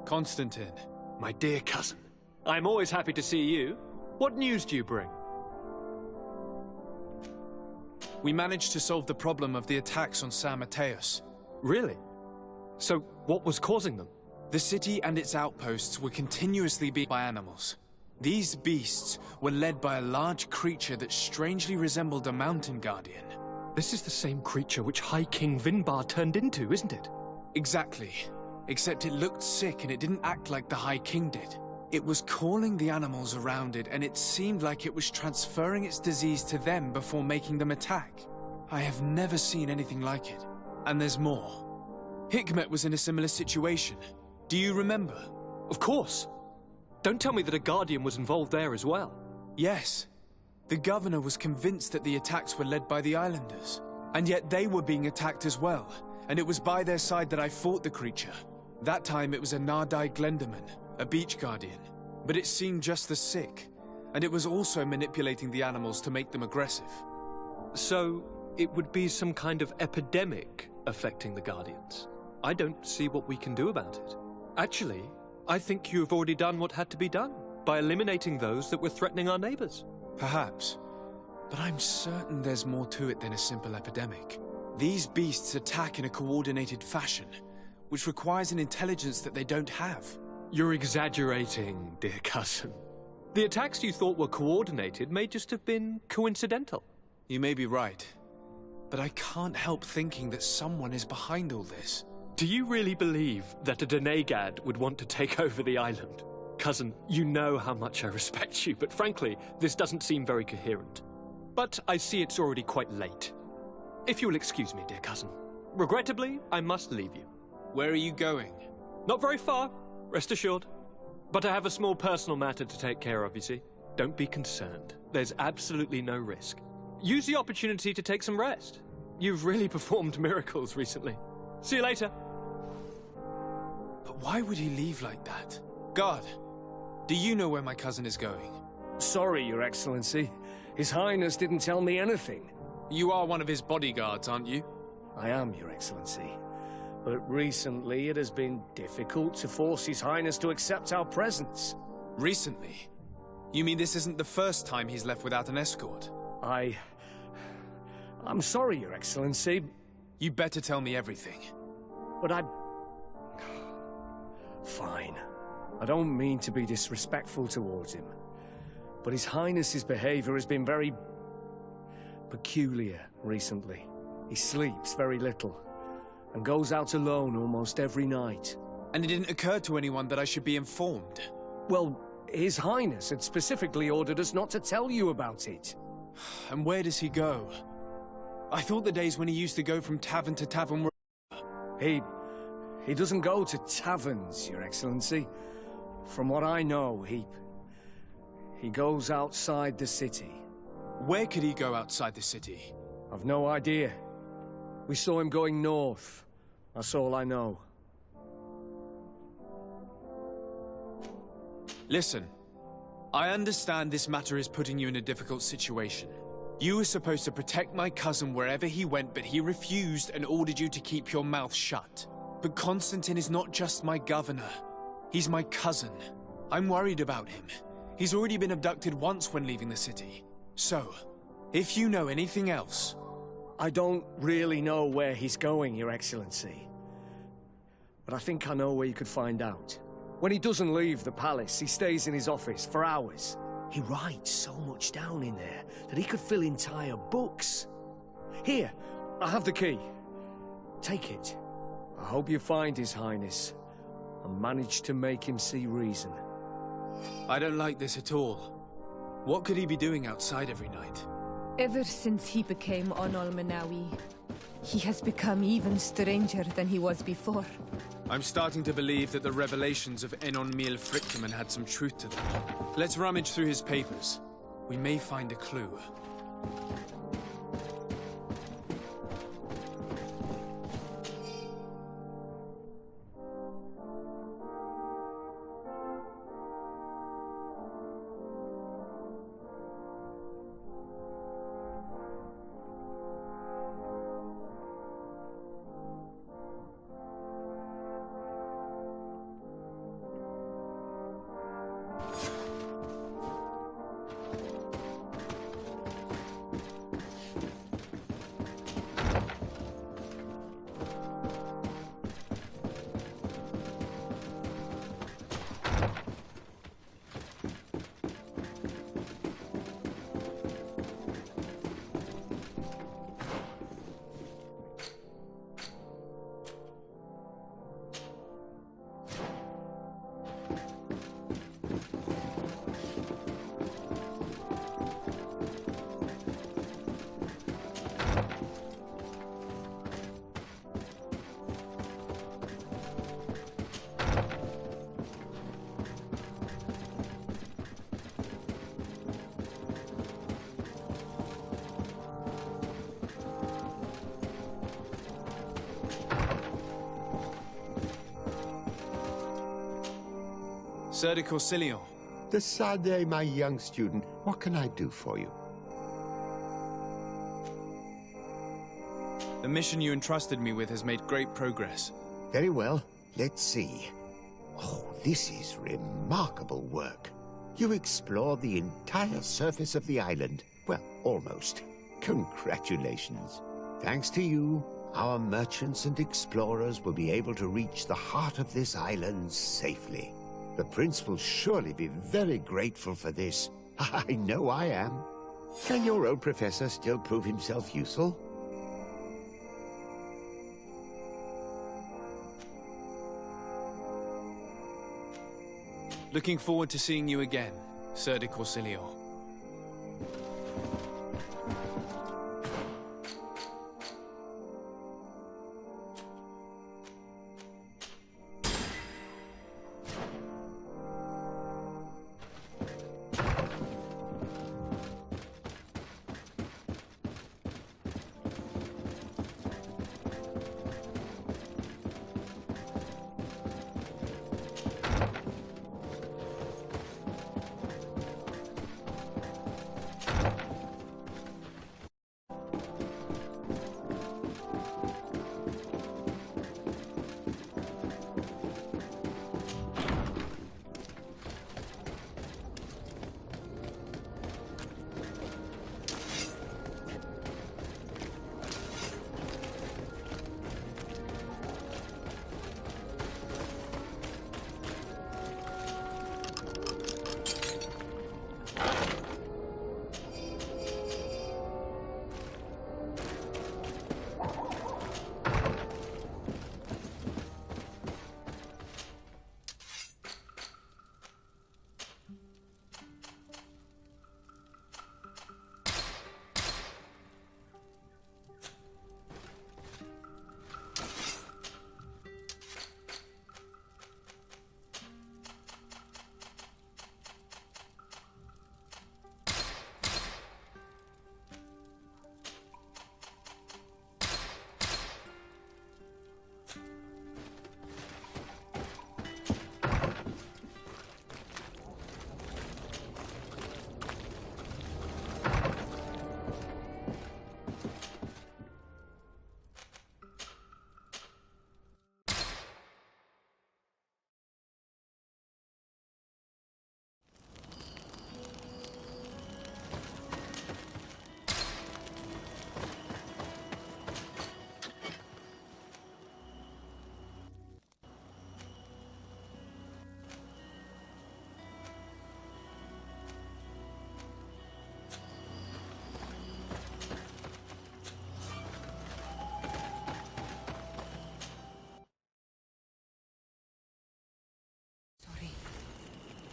Constantine, my dear cousin, I'm always happy to see you. What news do you bring? we managed to solve the problem of the attacks on San Mateus. Really? So, what was causing them? The city and its outposts were continuously beaten by animals. These beasts were led by a large creature that strangely resembled a mountain guardian. This is the same creature which High King Vinbar turned into, isn't it? Exactly. Except it looked sick and it didn't act like the High King did. It was calling the animals around it, and it seemed like it was transferring its disease to them before making them attack. I have never seen anything like it. And there's more. Hikmet was in a similar situation. Do you remember? Of course. Don't tell me that a Guardian was involved there as well. Yes. The governor was convinced that the attacks were led by the islanders. And yet they were being attacked as well. And it was by their side that I fought the creature. That time it was a Nardai Glenderman, a beach guardian. But it seemed just as sick. And it was also manipulating the animals to make them aggressive. So, it would be some kind of epidemic affecting the Guardians. I don't see what we can do about it. Actually, I think you've already done what had to be done, by eliminating those that were threatening our neighbors. Perhaps. But I'm certain there's more to it than a simple epidemic. These beasts attack in a coordinated fashion, which requires an intelligence that they don't have. You're exaggerating, dear cousin. The attacks you thought were coordinated may just have been coincidental. You may be right. But I can't help thinking that someone is behind all this. Do you really believe that a Denegad would want to take over the island? Cousin, you know how much I respect you, but frankly, this doesn't seem very coherent. But I see it's already quite late. If you will excuse me, dear cousin. Regrettably, I must leave you. Where are you going? Not very far, rest assured. But I have a small personal matter to take care of, you see. Don't be concerned. There's absolutely no risk. Use the opportunity to take some rest. You've really performed miracles recently. See you later. But why would he leave like that? Guard, do you know where my cousin is going? Sorry, Your Excellency. His Highness didn't tell me anything. You are one of his bodyguards, aren't you? I am, Your Excellency. But recently it has been difficult to force His Highness to accept our presence. Recently? You mean this isn't the first time he's left without an escort? I'm sorry, Your Excellency. You better tell me everything. But Fine. I don't mean to be disrespectful towards him. But His Highness's behavior has been very peculiar recently. He sleeps very little and goes out alone almost every night. And it didn't occur to anyone that I should be informed? Well, His Highness had specifically ordered us not to tell you about it. And where does he go? I thought the days when he used to go from tavern to tavern were... He doesn't go to taverns, Your Excellency. From what I know, he goes outside the city. Where could he go outside the city? I've no idea. We saw him going north. That's all I know. Listen, I understand this matter is putting you in a difficult situation. You were supposed to protect my cousin wherever he went, but he refused and ordered you to keep your mouth shut. But Constantine is not just my governor. He's my cousin. I'm worried about him. He's already been abducted once when leaving the city. So, if you know anything else... I don't really know where he's going, Your Excellency. But I think I know where you could find out. When he doesn't leave the palace, he stays in his office for hours. He writes so much down in there that he could fill entire books. Here, I have the key. Take it. I hope you find His Highness and manage to make him see reason. I don't like this at all. What could he be doing outside every night? Ever since he became Onol Manawi, He has become even stranger than he was before. I'm starting to believe that the revelations of Enon Mil Frictiman had some truth to them. Let's rummage through his papers. We may find a clue. Sir de Corsilion. Decidez, my young student, what can I do for you? The mission you entrusted me with has made great progress. Very well. Let's see. Oh, this is remarkable work. You explored the entire surface of the island. Well, almost. Congratulations. Thanks to you, our merchants and explorers will be able to reach the heart of this island safely. The prince will surely be very grateful for this. I know I am. Can your old professor still prove himself useful? Looking forward to seeing you again, Sir de Corsilion.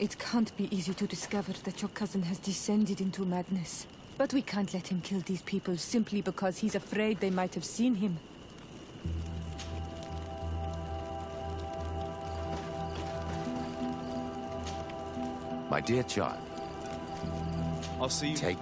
It can't be easy to discover that your cousin has descended into madness. But we can't let him kill these people simply because he's afraid they might have seen him. My dear child, I'll see you. take...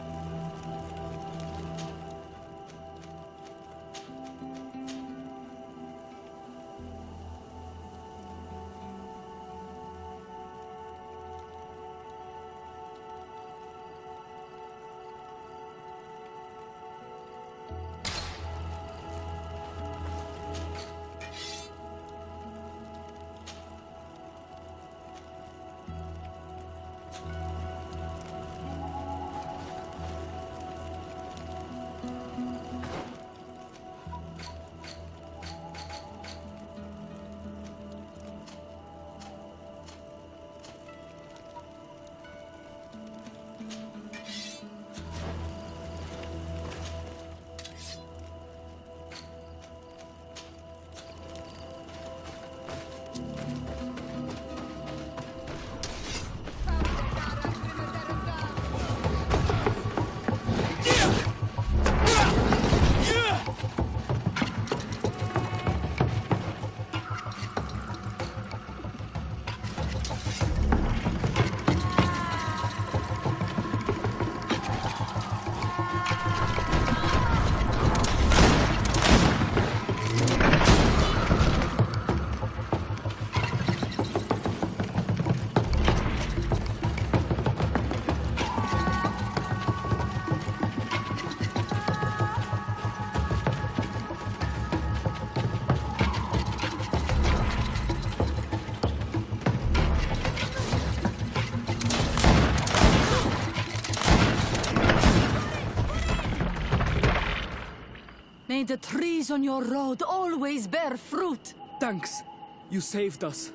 May the trees on your road always bear fruit. Thanks. You saved us.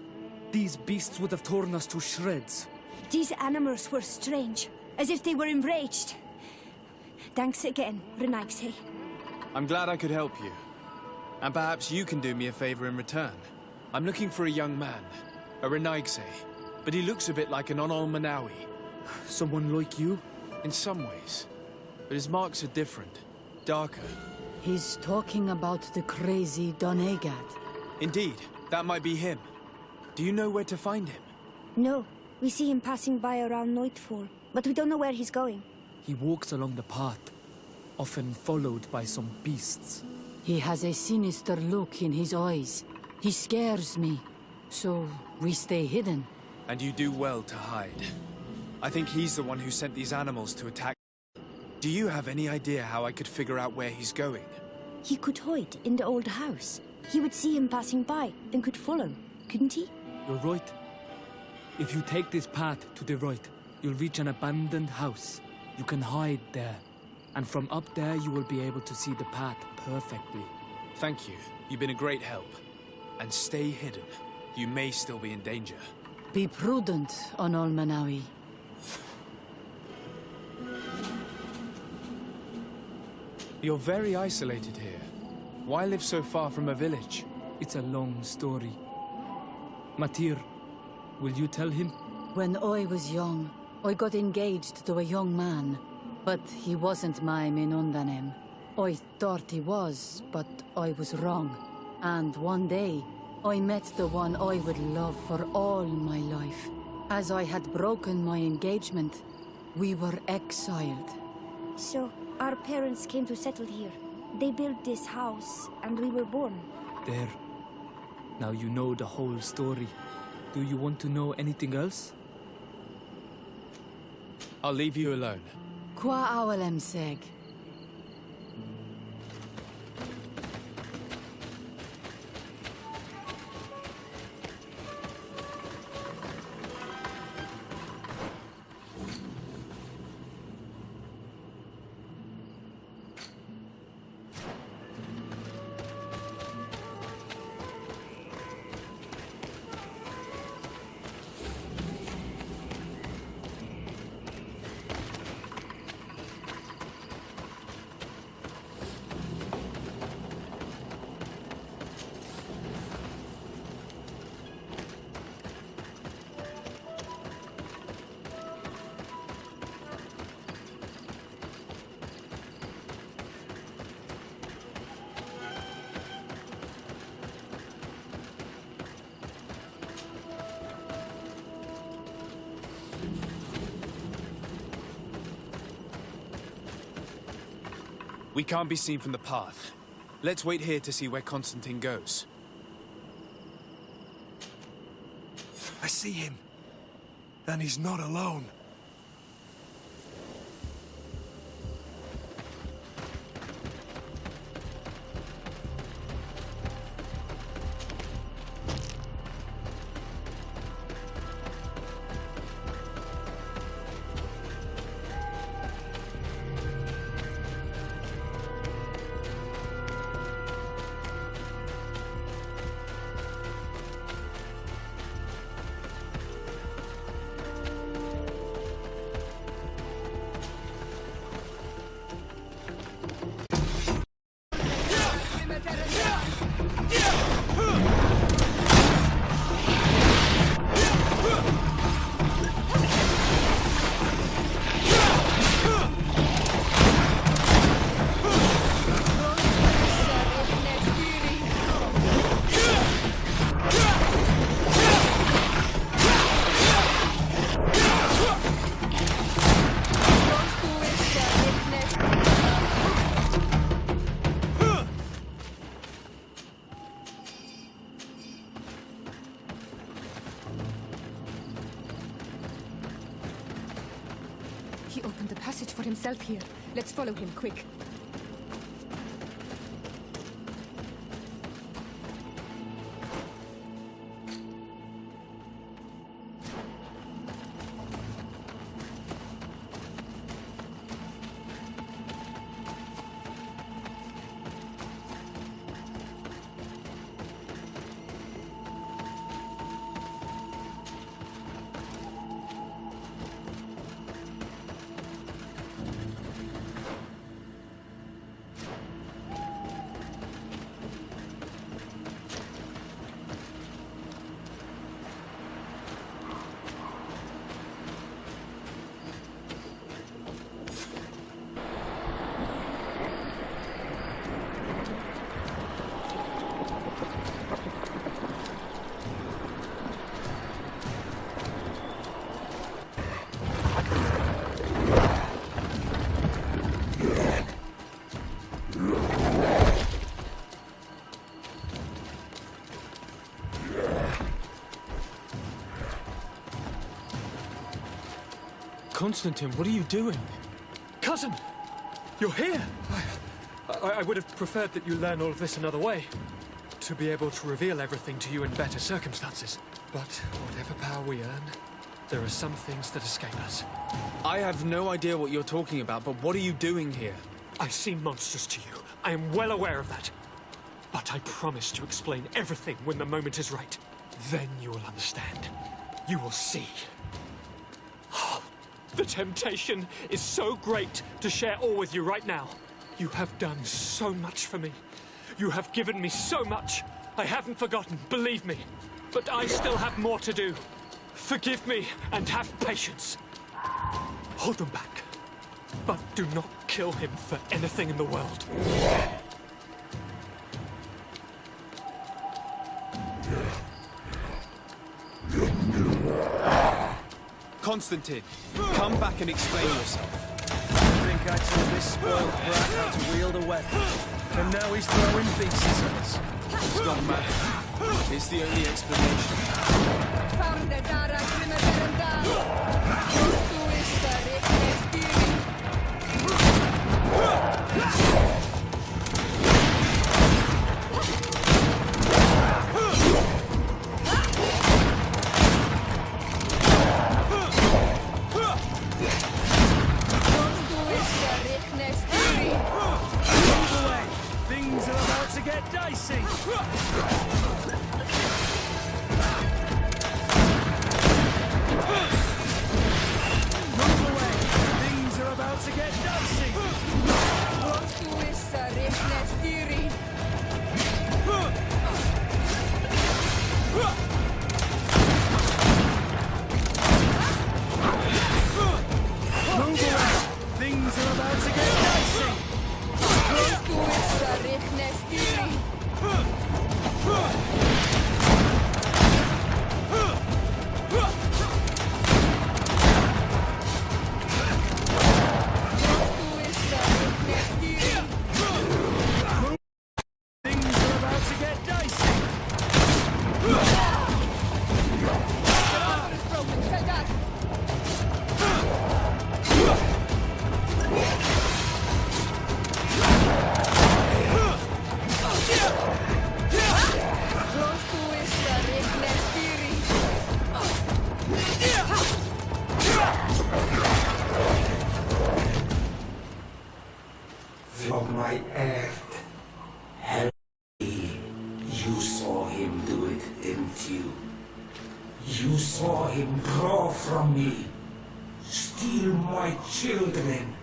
These beasts would have torn us to shreds. These animals were strange, as if they were enraged. Thanks again, Renaigse. I'm glad I could help you. And perhaps you can do me a favor in return. I'm looking for a young man, a Renaigse, but he looks a bit like an Onol Manawi. Someone like you? In some ways. But his marks are different, darker. He's talking about the crazy Donegad. Indeed, that might be him. Do you know where to find him? No, we see him passing by around nightfall, but we don't know where he's going. He walks along the path, often followed by some beasts. He has a sinister look in his eyes. He scares me, so we stay hidden. And you do well to hide. I think he's the one who sent these animals to attack. Do you have any idea how I could figure out where he's going? He could hide in the old house. He would see him passing by and could follow, couldn't he? You're right. If you take this path to the right, you'll reach an abandoned house. You can hide there. And from up there, you will be able to see the path perfectly. Thank you. You've been a great help. And stay hidden. You may still be in danger. Be prudent, Onol Manawi. You're very isolated here. Why live so far from a village? It's a long story. Matir, will you tell him? When I was young, I got engaged to a young man. But he wasn't my Minundanem. I thought he was, but I was wrong. And one day, I met the one I would love for all my life. As I had broken my engagement, we were exiled. So, our parents came to settle here. They built this house, and we were born. There. Now you know the whole story. Do you want to know anything else? I'll leave you alone. Qua awalem seg. We can't be seen from the path. Let's wait here to see where Constantine goes. I see him. And he's not alone. He opened the passage for himself here. Let's follow him, quick. Constantine, what are you doing? Cousin! You're here! I would have preferred that you learn all of this another way. To be able to reveal everything to you in better circumstances. But whatever power we earn, there are some things that escape us. I have no idea what you're talking about, but what are you doing here? I seem monstrous to you. I am well aware of that. But I promise to explain everything when the moment is right. Then you will understand. You will see. The temptation is so great to share all with you right now. You have done so much for me. You have given me so much. I haven't forgotten, believe me. But I still have more to do. Forgive me and have patience. Hold them back. But do not kill him for anything in the world. Constantine, come back and explain yourself. I think I taught this spoiled brat how to wield a weapon, and now he's throwing pieces at us. It's not matter. It's the only explanation. Things are about to get dicey. him do it, didn't you? You saw him draw from me, steal my children,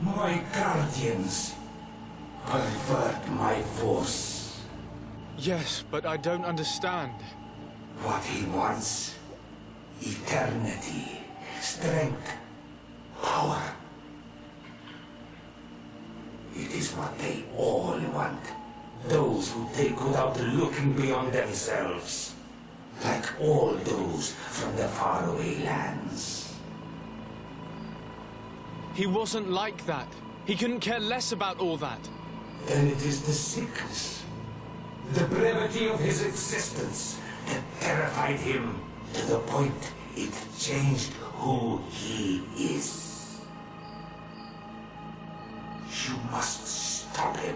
my guardians, pervert my force. Yes, but I don't understand. What he wants: eternity, strength, power. It is what they all want. Those who take without looking beyond themselves. Like all those from the faraway lands. He wasn't like that. He couldn't care less about all that. Then it is the sickness, the brevity of his existence that terrified him to the point it changed who he is. You must stop him.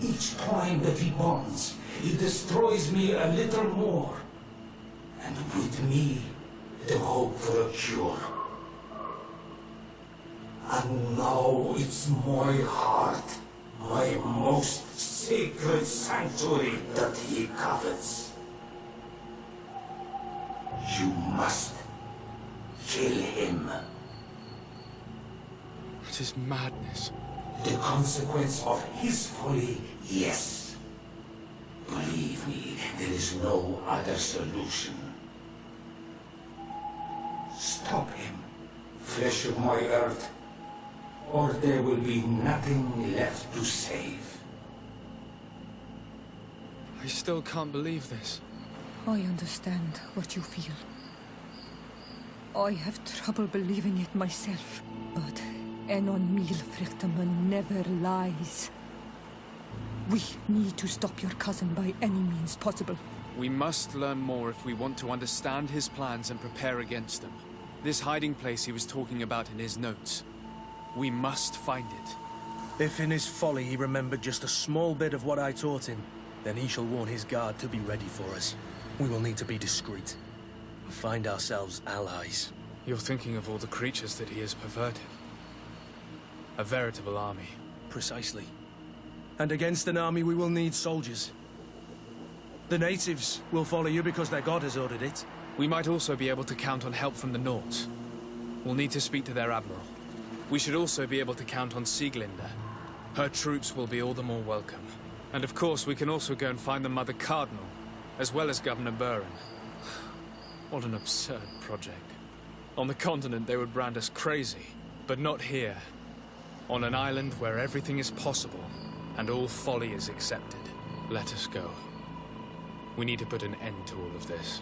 Each time that he bonds, he destroys me a little more. And with me, the hope for a cure. And now it's my heart, my most sacred sanctuary that he covets. You must kill him. It is madness. The consequence of his folly, yes. Believe me, there is no other solution. Stop him, flesh of my earth, or there will be nothing left to save. I still can't believe this. I understand what you feel. I have trouble believing it myself, but Enon Milfrichtaman never lies. We need to stop your cousin by any means possible. We must learn more if we want to understand his plans and prepare against them. This hiding place he was talking about in his notes. We must find it. If in his folly he remembered just a small bit of what I taught him, then he shall warn his guard to be ready for us. We will need to be discreet. Find ourselves allies. You're thinking of all the creatures that he has perverted. A veritable army. Precisely. And against an army we will need soldiers. The natives will follow you because their god has ordered it. We might also be able to count on help from the Nords. We'll need to speak to their admiral. We should also be able to count on Sieglinde. Her troops will be all the more welcome. And of course, we can also go and find the Mother Cardinal, as well as Governor Buren. What an absurd project. On the continent, they would brand us crazy, but not here. On an island where everything is possible, and all folly is accepted. Let us go. We need to put an end to all of this.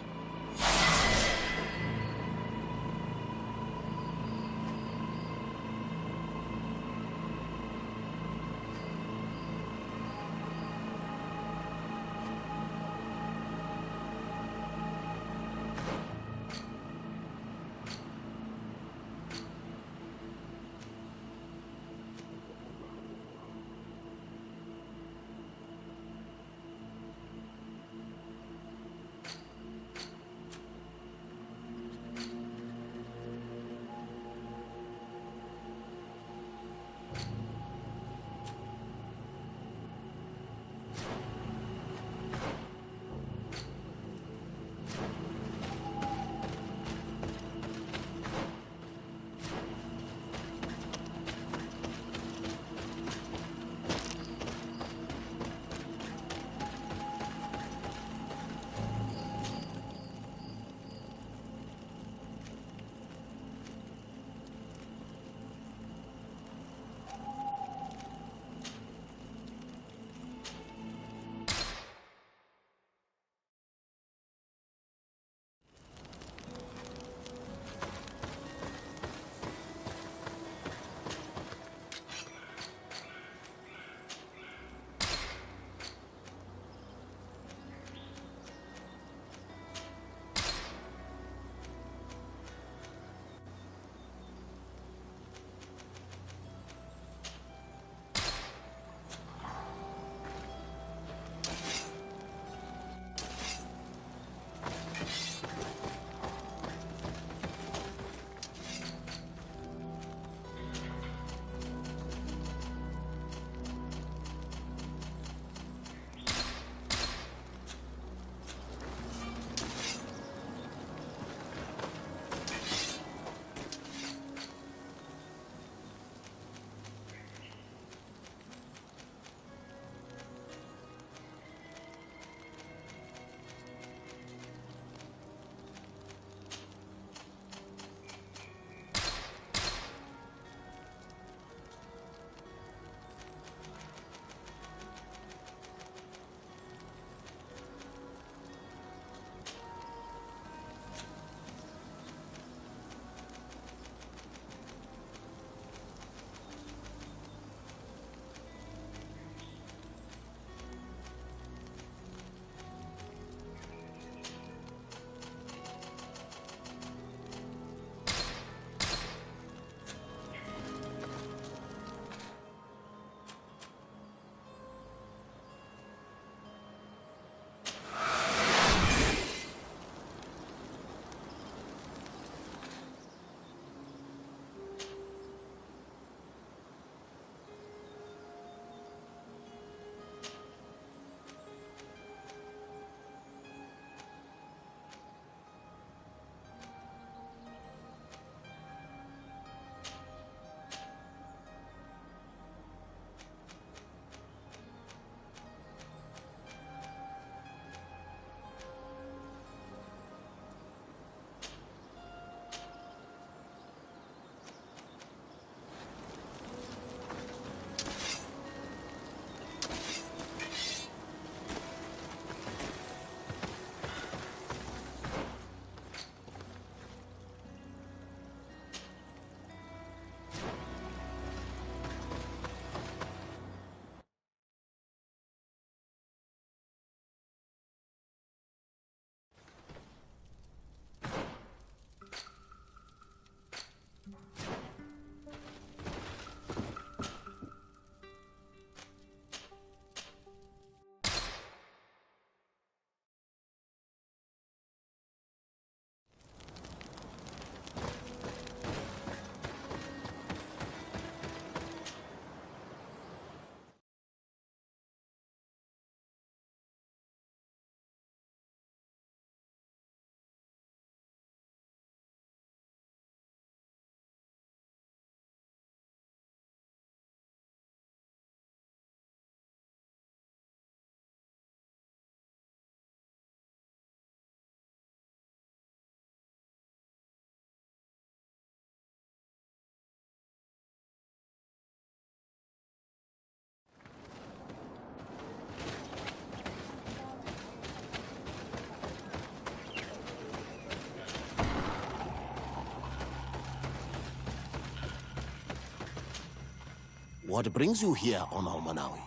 What brings you here on Almanawi?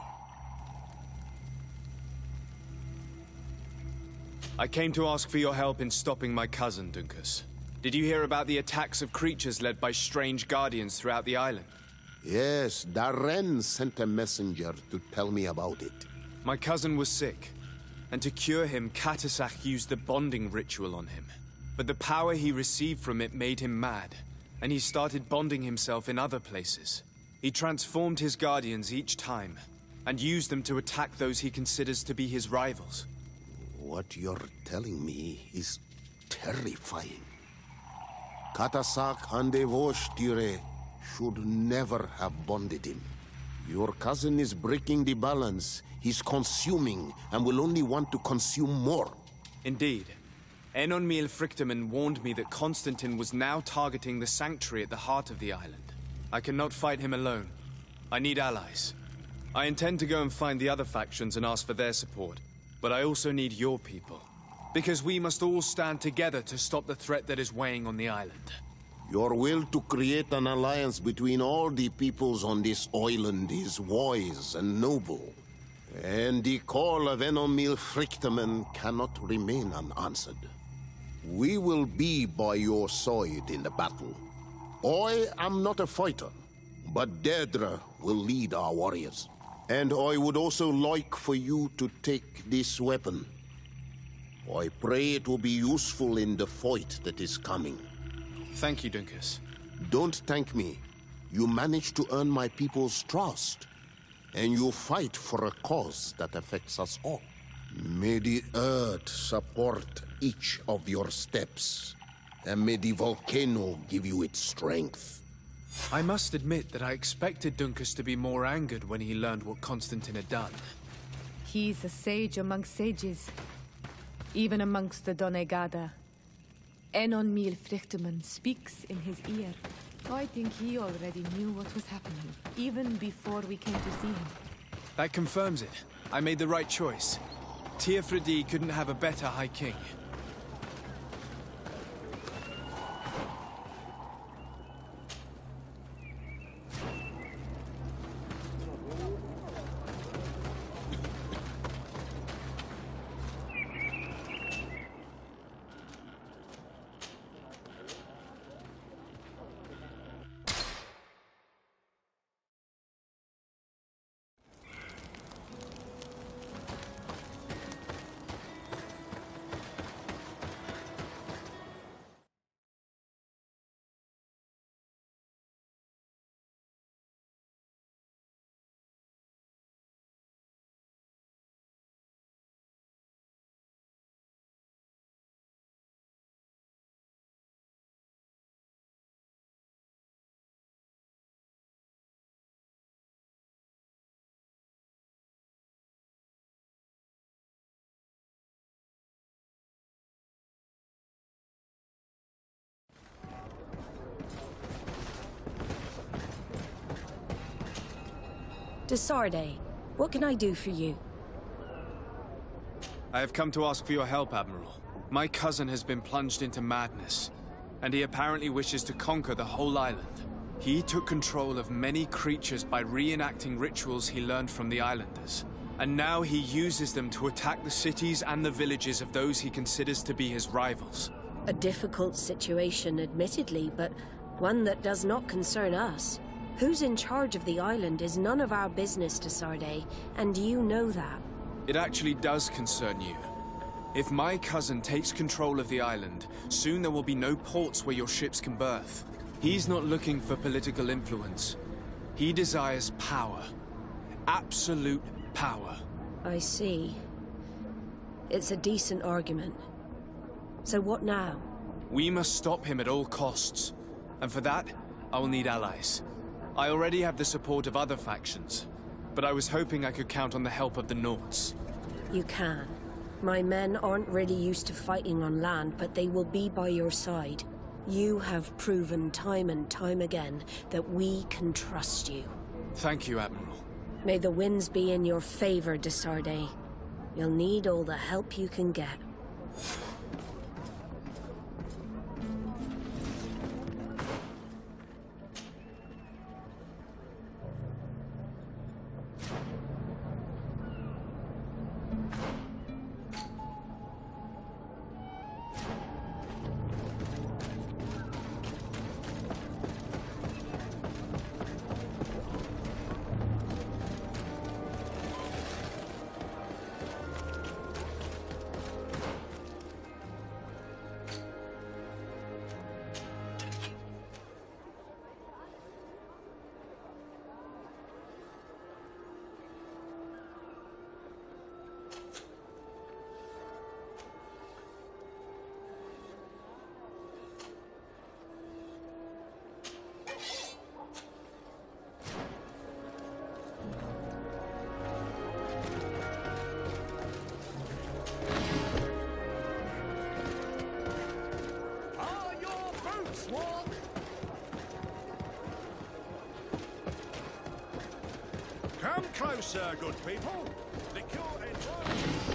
I came to ask for your help in stopping my cousin, Dunkus. Did you hear about the attacks of creatures led by strange guardians throughout the island? Yes, Darren sent a messenger to tell me about it. My cousin was sick, and to cure him, Katasak used the bonding ritual on him. But the power he received from it made him mad, and he started bonding himself in other places. He transformed his guardians each time, and used them to attack those he considers to be his rivals. What you're telling me is terrifying. Katasak and Devosh'Tire should never have bonded him. Your cousin is breaking the balance. He's consuming, and will only want to consume more. Indeed. Enonmil Frichtemann warned me that Constantine was now targeting the sanctuary at the heart of the island. I cannot fight him alone. I need allies. I intend to go and find the other factions and ask for their support. But I also need your people. Because we must all stand together to stop the threat that is weighing on the island. Your will to create an alliance between all the peoples on this island is wise and noble. And the call of Enonmil Frichtemann cannot remain unanswered. We will be by your side in the battle. I am not a fighter, but Deirdre will lead our warriors. And I would also like for you to take this weapon. I pray it will be useful in the fight that is coming. Thank you, Dunkus. Don't thank me. You managed to earn my people's trust. And you fight for a cause that affects us all. May the earth support each of your steps. And may the volcano give you its strength. I must admit that I expected Dunkus to be more angered when he learned what Constantine had done. He's a sage amongst sages, even amongst the Donegada. Enonmil Frichtemann speaks in his ear. I think he already knew what was happening, even before we came to see him. That confirms it. I made the right choice. Teofredi couldn't have a better High King. Desarde, what can I do for you? I have come to ask for your help, Admiral. My cousin has been plunged into madness, and he apparently wishes to conquer the whole island. He took control of many creatures by reenacting rituals he learned from the islanders. And now he uses them to attack the cities and the villages of those he considers to be his rivals. A difficult situation, admittedly, but one that does not concern us. Who's in charge of the island is none of our business, Desarde, and you know that. It actually does concern you. If my cousin takes control of the island, soon there will be no ports where your ships can berth. He's not looking for political influence. He desires power. Absolute power. I see. It's a decent argument. So what now? We must stop him at all costs. And for that, I will need allies. I already have the support of other factions, but I was hoping I could count on the help of the Nords. You can. My men aren't really used to fighting on land, but they will be by your side. You have proven time and time again that we can trust you. Thank you, Admiral. May the winds be in your favor, Desarde. You'll need all the help you can get. Closer, good people. The cure entirely.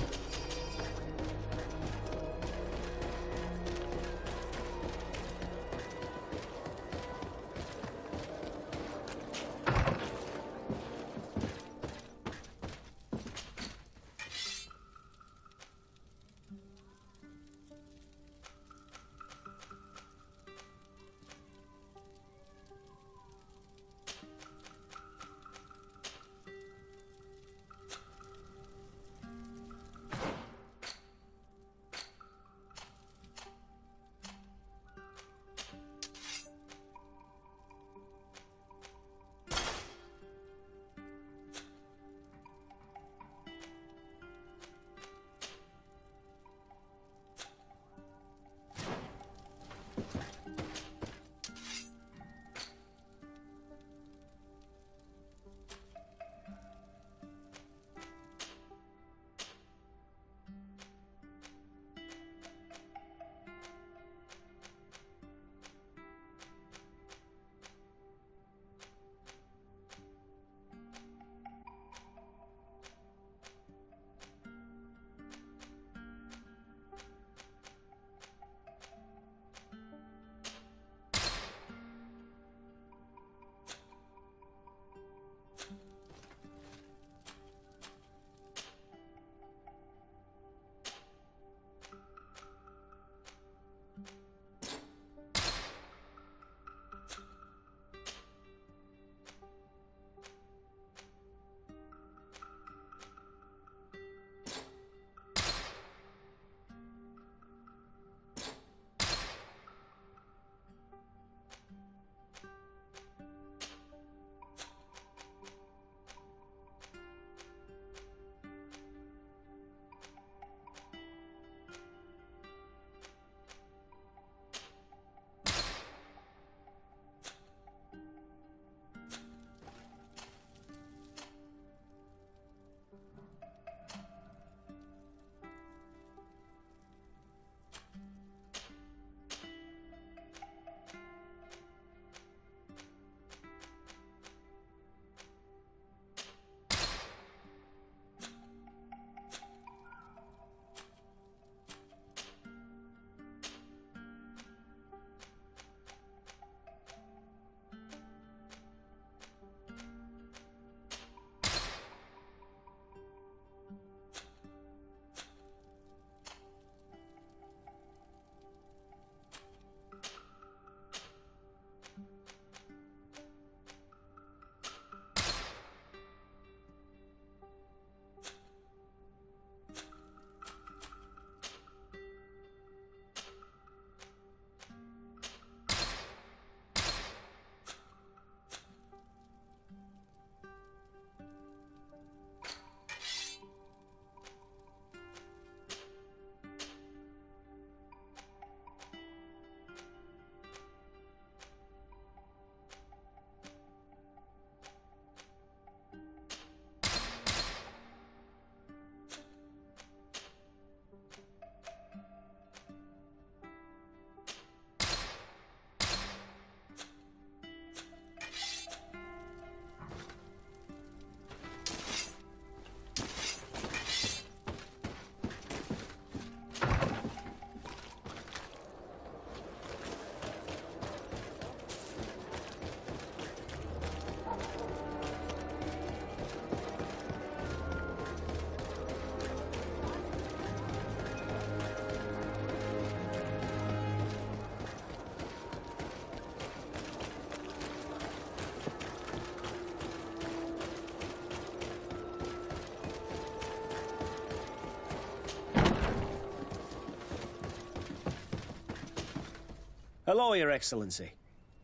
Hello, Your Excellency.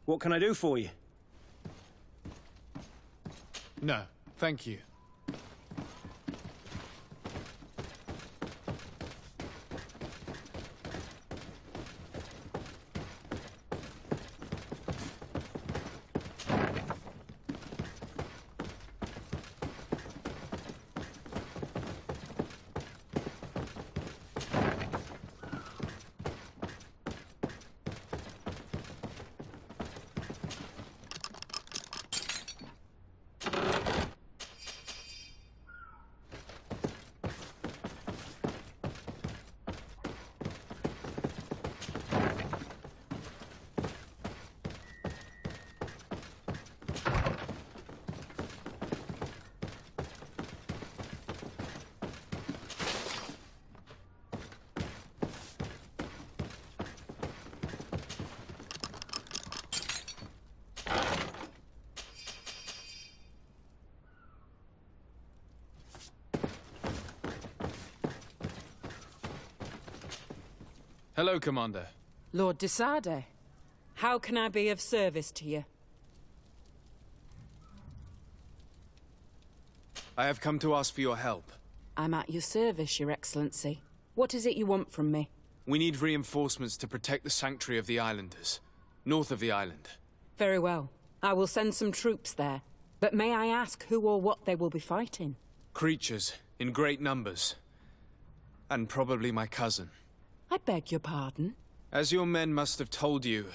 What can I do for you? No, thank you. Hello, Commander. Lord de Sade, how can I be of service to you? I have come to ask for your help. I'm at your service, Your Excellency. What is it you want from me? We need reinforcements to protect the sanctuary of the islanders, north of the island. Very well. I will send some troops there. But may I ask who or what they will be fighting? Creatures, in great numbers. And probably my cousin. I beg your pardon? As your men must have told you,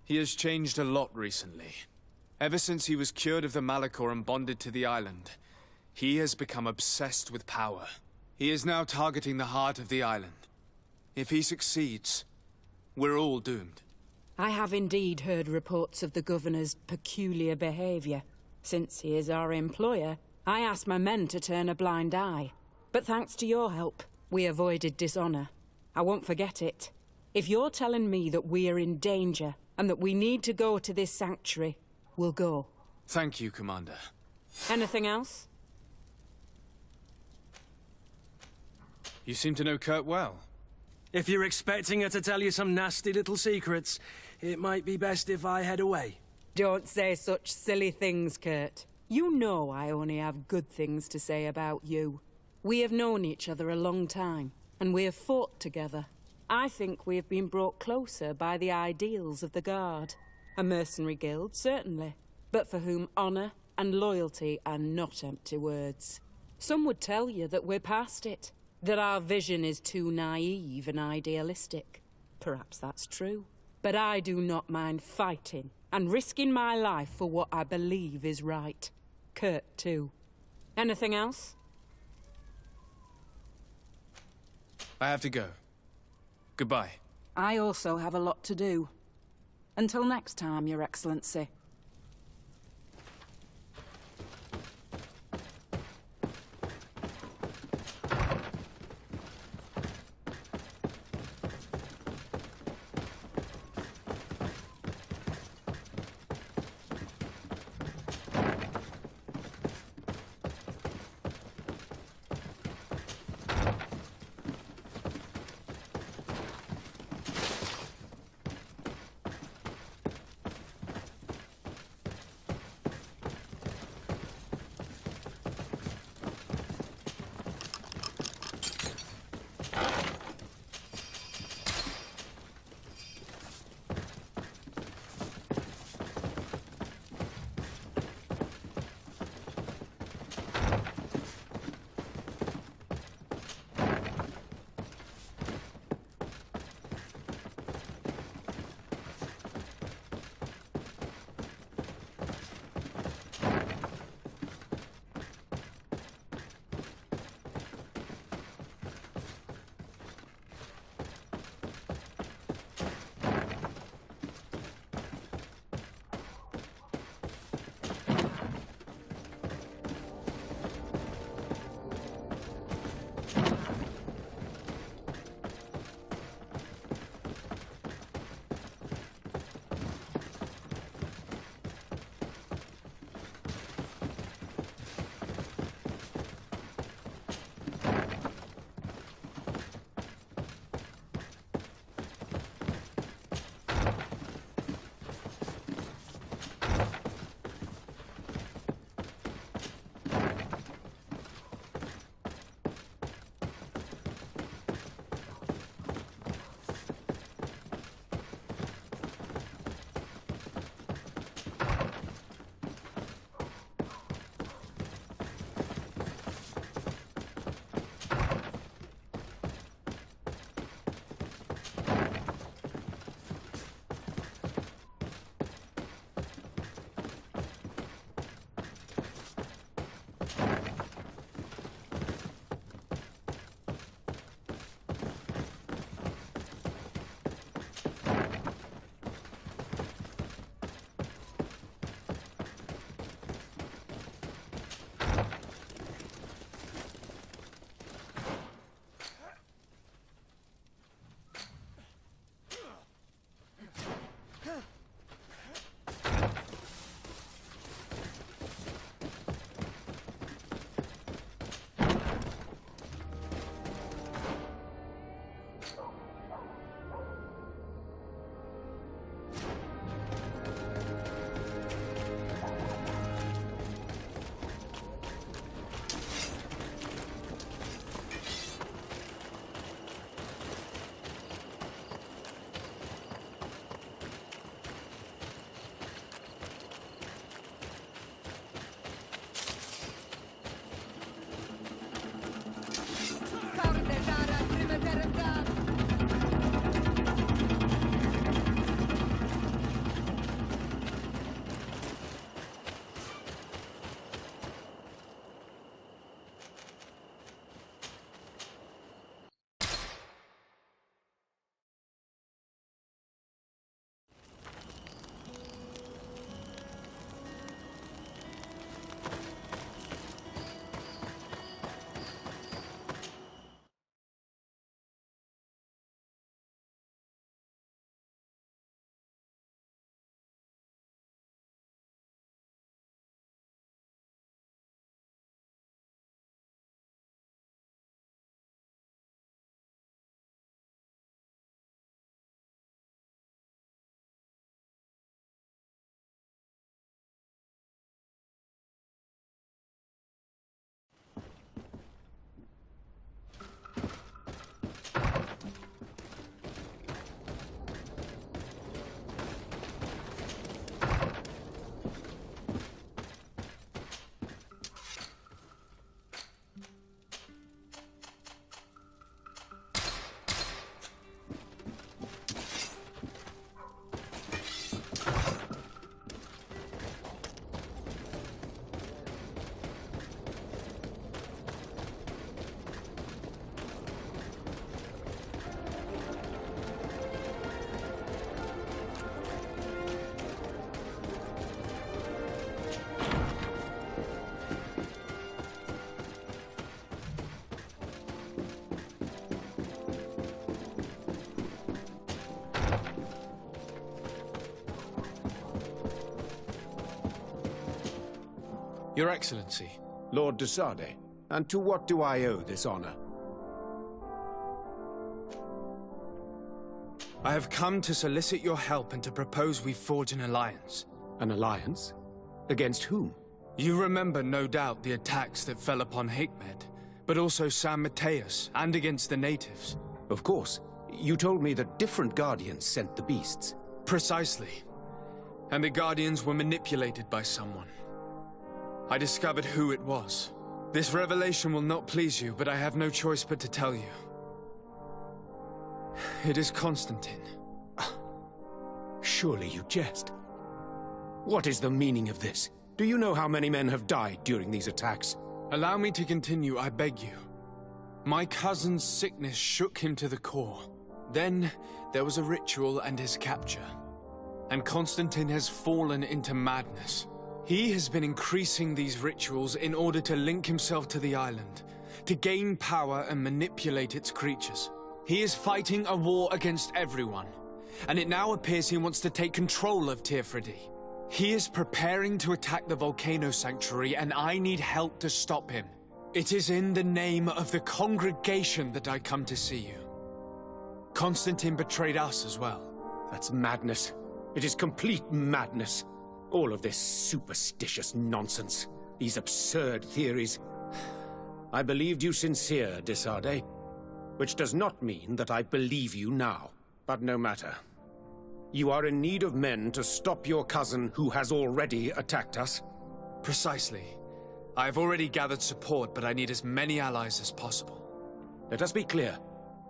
he has changed a lot recently. Ever since he was cured of the Malachor and bonded to the island, he has become obsessed with power. He is now targeting the heart of the island. If he succeeds, we're all doomed. I have indeed heard reports of the Governor's peculiar behavior. Since he is our employer, I asked my men to turn a blind eye. But thanks to your help, we avoided dishonor. I won't forget it. If you're telling me that we are in danger, and that we need to go to this sanctuary, we'll go. Thank you, Commander. Anything else? You seem to know Kurt well. If you're expecting her to tell you some nasty little secrets, it might be best if I head away. Don't say such silly things, Kurt. You know I only have good things to say about you. We have known each other a long time, and we have fought together. I think we have been brought closer by the ideals of the Guard. A mercenary guild, certainly, but for whom honor and loyalty are not empty words. Some would tell you that we're past it, that our vision is too naive and idealistic. Perhaps that's true. But I do not mind fighting and risking my life for what I believe is right. Kurt, too. Anything else? I have to go. Goodbye. I also have a lot to do. Until next time, Your Excellency. Your Excellency. Lord de Sade, and to what do I owe this honor? I have come to solicit your help and to propose we forge an alliance. An alliance? Against whom? You remember, no doubt, the attacks that fell upon Hikmet, but also San Mateus, and against the natives. Of course. You told me that different Guardians sent the beasts. Precisely. And the Guardians were manipulated by someone. I discovered who it was. This revelation will not please you, but I have no choice but to tell you. It is Constantine. Surely you jest. What is the meaning of this? Do you know how many men have died during these attacks? Allow me to continue, I beg you. My cousin's sickness shook him to the core. Then, there was a ritual and his capture. And Constantine has fallen into madness. He has been increasing these rituals in order to link himself to the island, to gain power and manipulate its creatures. He is fighting a war against everyone, and it now appears he wants to take control of Tirfridi. He is preparing to attack the volcano sanctuary, and I need help to stop him. It is in the name of the congregation that I come to see you. Constantine betrayed us as well. That's madness. It is complete madness. All of this superstitious nonsense. These absurd theories. I believed you sincere, de Sade. Which does not mean that I believe you now. But no matter. You are in need of men to stop your cousin who has already attacked us? Precisely. I have already gathered support, but I need as many allies as possible. Let us be clear.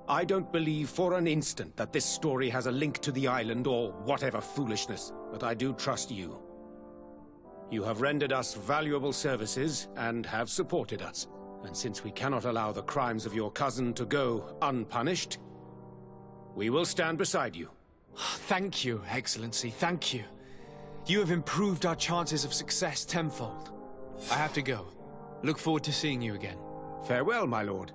I don't believe for an instant that this story has a link to the island or whatever foolishness, but I do trust you. You have rendered us valuable services and have supported us. And since we cannot allow the crimes of your cousin to go unpunished, we will stand beside you. Thank you, Excellency, thank you. You have improved our chances of success tenfold. I have to go. Look forward to seeing you again. Farewell, my lord.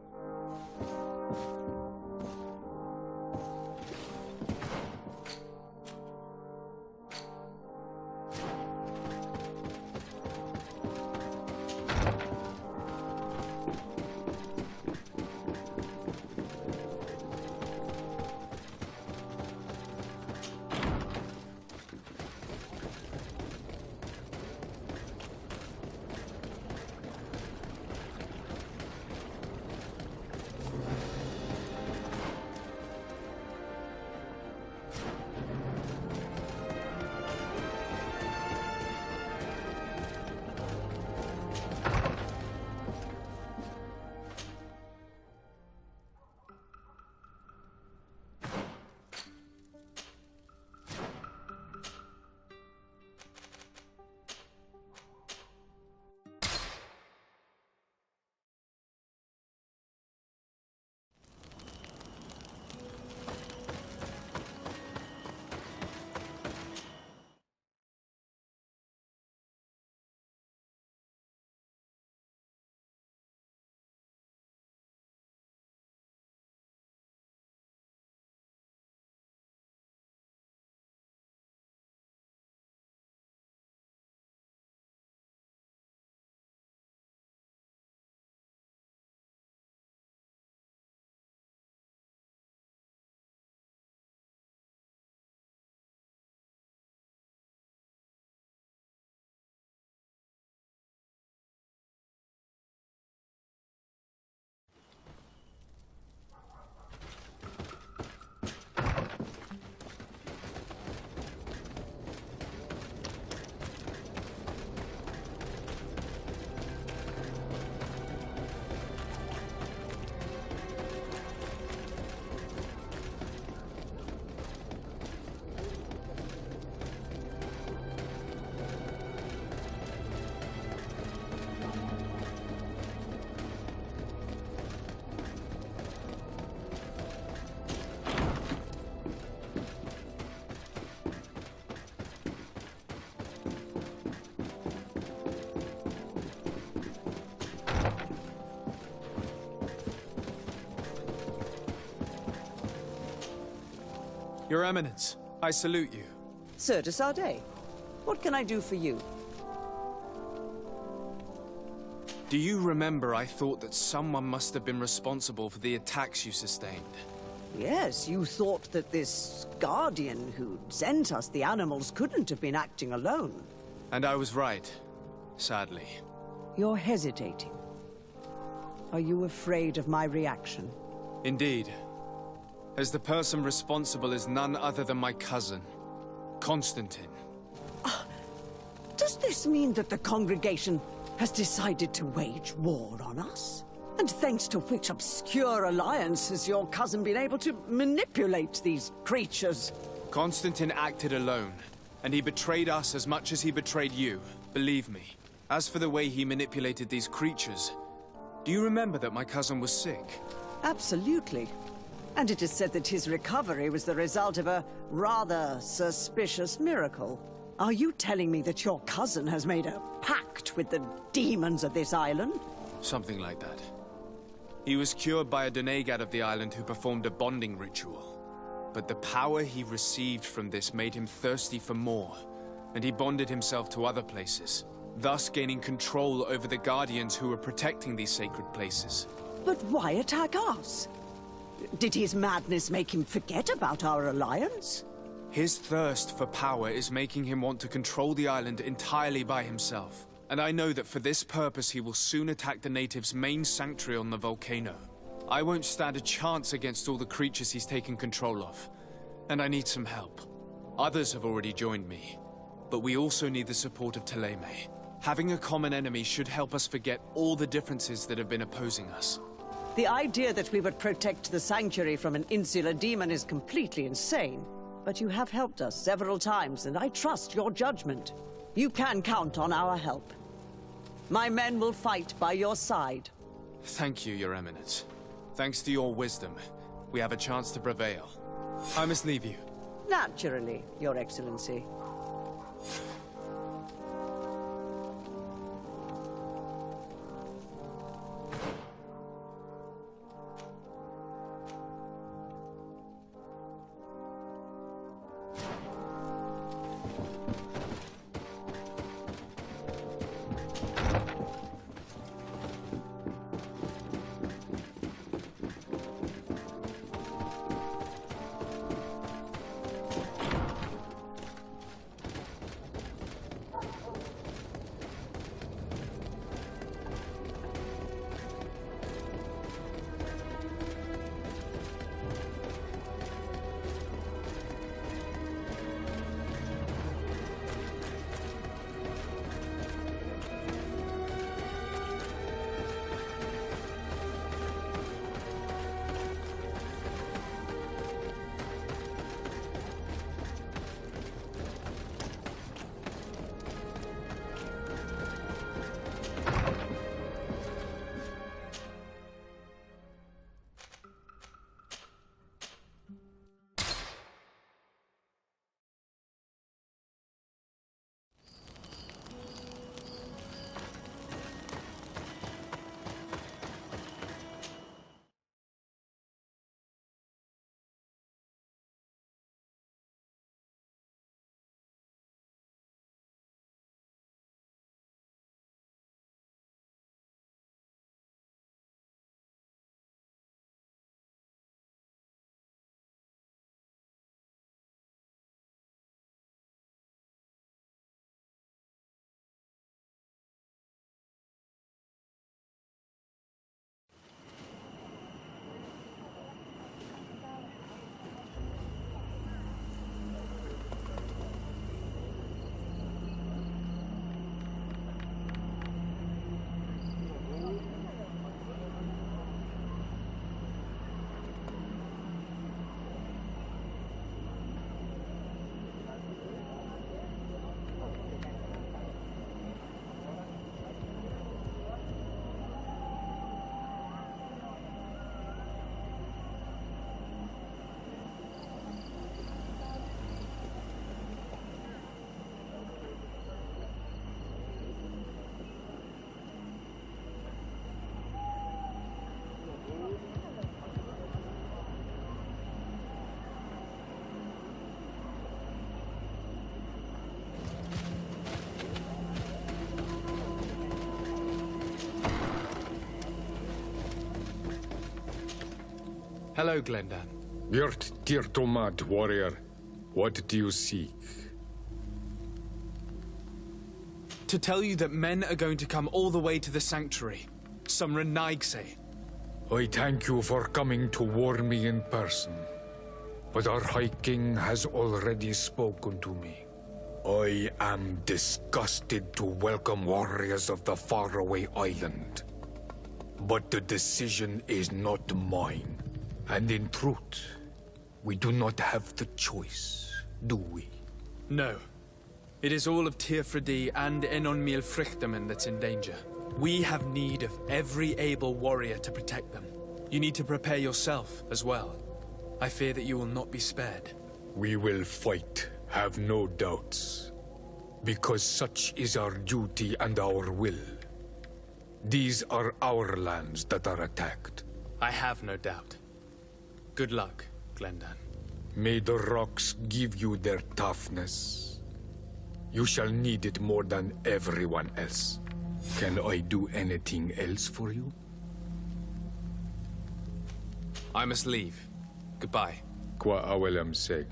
Your Eminence, I salute you. Sir de Sade, what can I do for you? Do you remember I thought that someone must have been responsible for the attacks you sustained? Yes, you thought that this guardian who sent us the animals couldn't have been acting alone. And I was right, sadly. You're hesitating. Are you afraid of my reaction? Indeed. As the person responsible is none other than my cousin, Constantine. Does this mean that the congregation has decided to wage war on us? And thanks to which obscure alliance has your cousin been able to manipulate these creatures? Constantine acted alone, and he betrayed us as much as he betrayed you, believe me. As for the way he manipulated these creatures, do you remember that my cousin was sick? Absolutely. And it is said that his recovery was the result of a rather suspicious miracle. Are you telling me that your cousin has made a pact with the demons of this island? Something like that. He was cured by a Denegad of the island who performed a bonding ritual. But the power he received from this made him thirsty for more, and he bonded himself to other places, thus gaining control over the Guardians who were protecting these sacred places. But why attack us? Did his madness make him forget about our alliance? His thirst for power is making him want to control the island entirely by himself. And I know that for this purpose he will soon attack the natives' main sanctuary on the volcano. I won't stand a chance against all the creatures he's taken control of. And I need some help. Others have already joined me. But we also need the support of Teleme. Having a common enemy should help us forget all the differences that have been opposing us. The idea that we would protect the sanctuary from an insular demon is completely insane. But you have helped us several times, and I trust your judgment. You can count on our help. My men will fight by your side. Thank you, Your Eminence. Thanks to your wisdom, we have a chance to prevail. I must leave you. Naturally, Your Excellency. Hello, Glendan. Birt Tirtomad, warrior. What do you seek? To tell you that men are going to come all the way to the sanctuary. Some Renaigse. I thank you for coming to warn me in person. But our High King has already spoken to me. I am disgusted to welcome warriors of the faraway island. But the decision is not mine. And in truth, we do not have the choice, do we? No. It is all of Tirfredi and Enonmil Frichterman that's in danger. We have need of every able warrior to protect them. You need to prepare yourself as well. I fear that you will not be spared. We will fight, have no doubts. Because such is our duty and our will. These are our lands that are attacked. I have no doubt. Good luck, Glendan. May the rocks give you their toughness. You shall need it more than everyone else. Can I do anything else for you? I must leave. Goodbye. Qua awelam seg.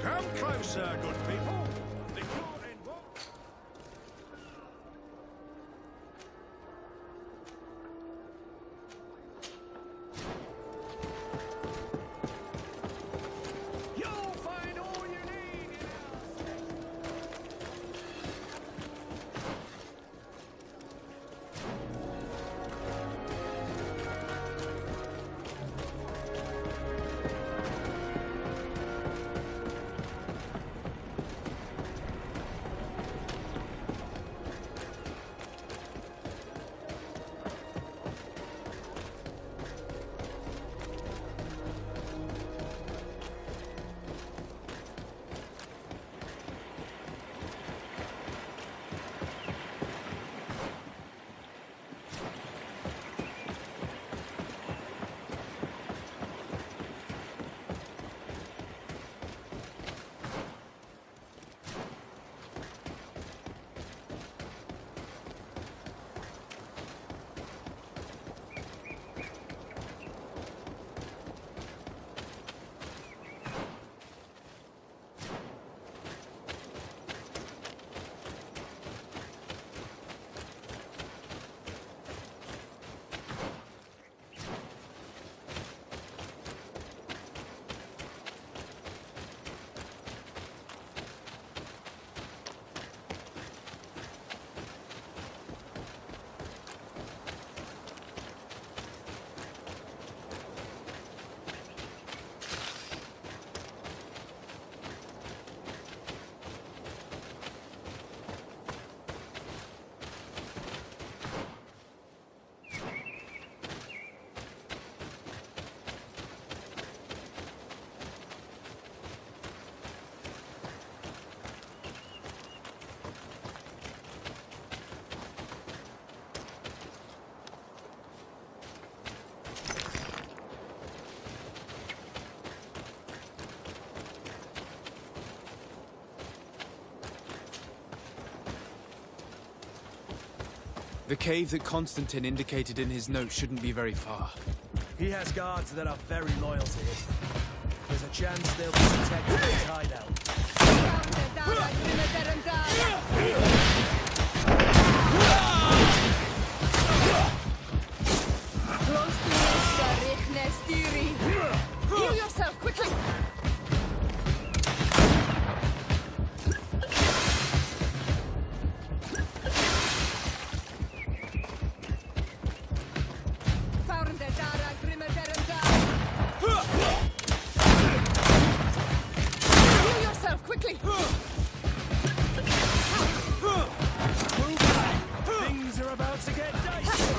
Come closer, good people. The court in what? You'll find all you need in The cave that Constantine indicated in his note shouldn't be very far. He has guards that are very loyal to him. There's a chance they'll be protecting his hideout. Close to Mesa, Stiri. Heal yourself, quickly! Heal yourself, quickly! Things are about to get dicey!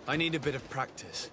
I need a bit of practice.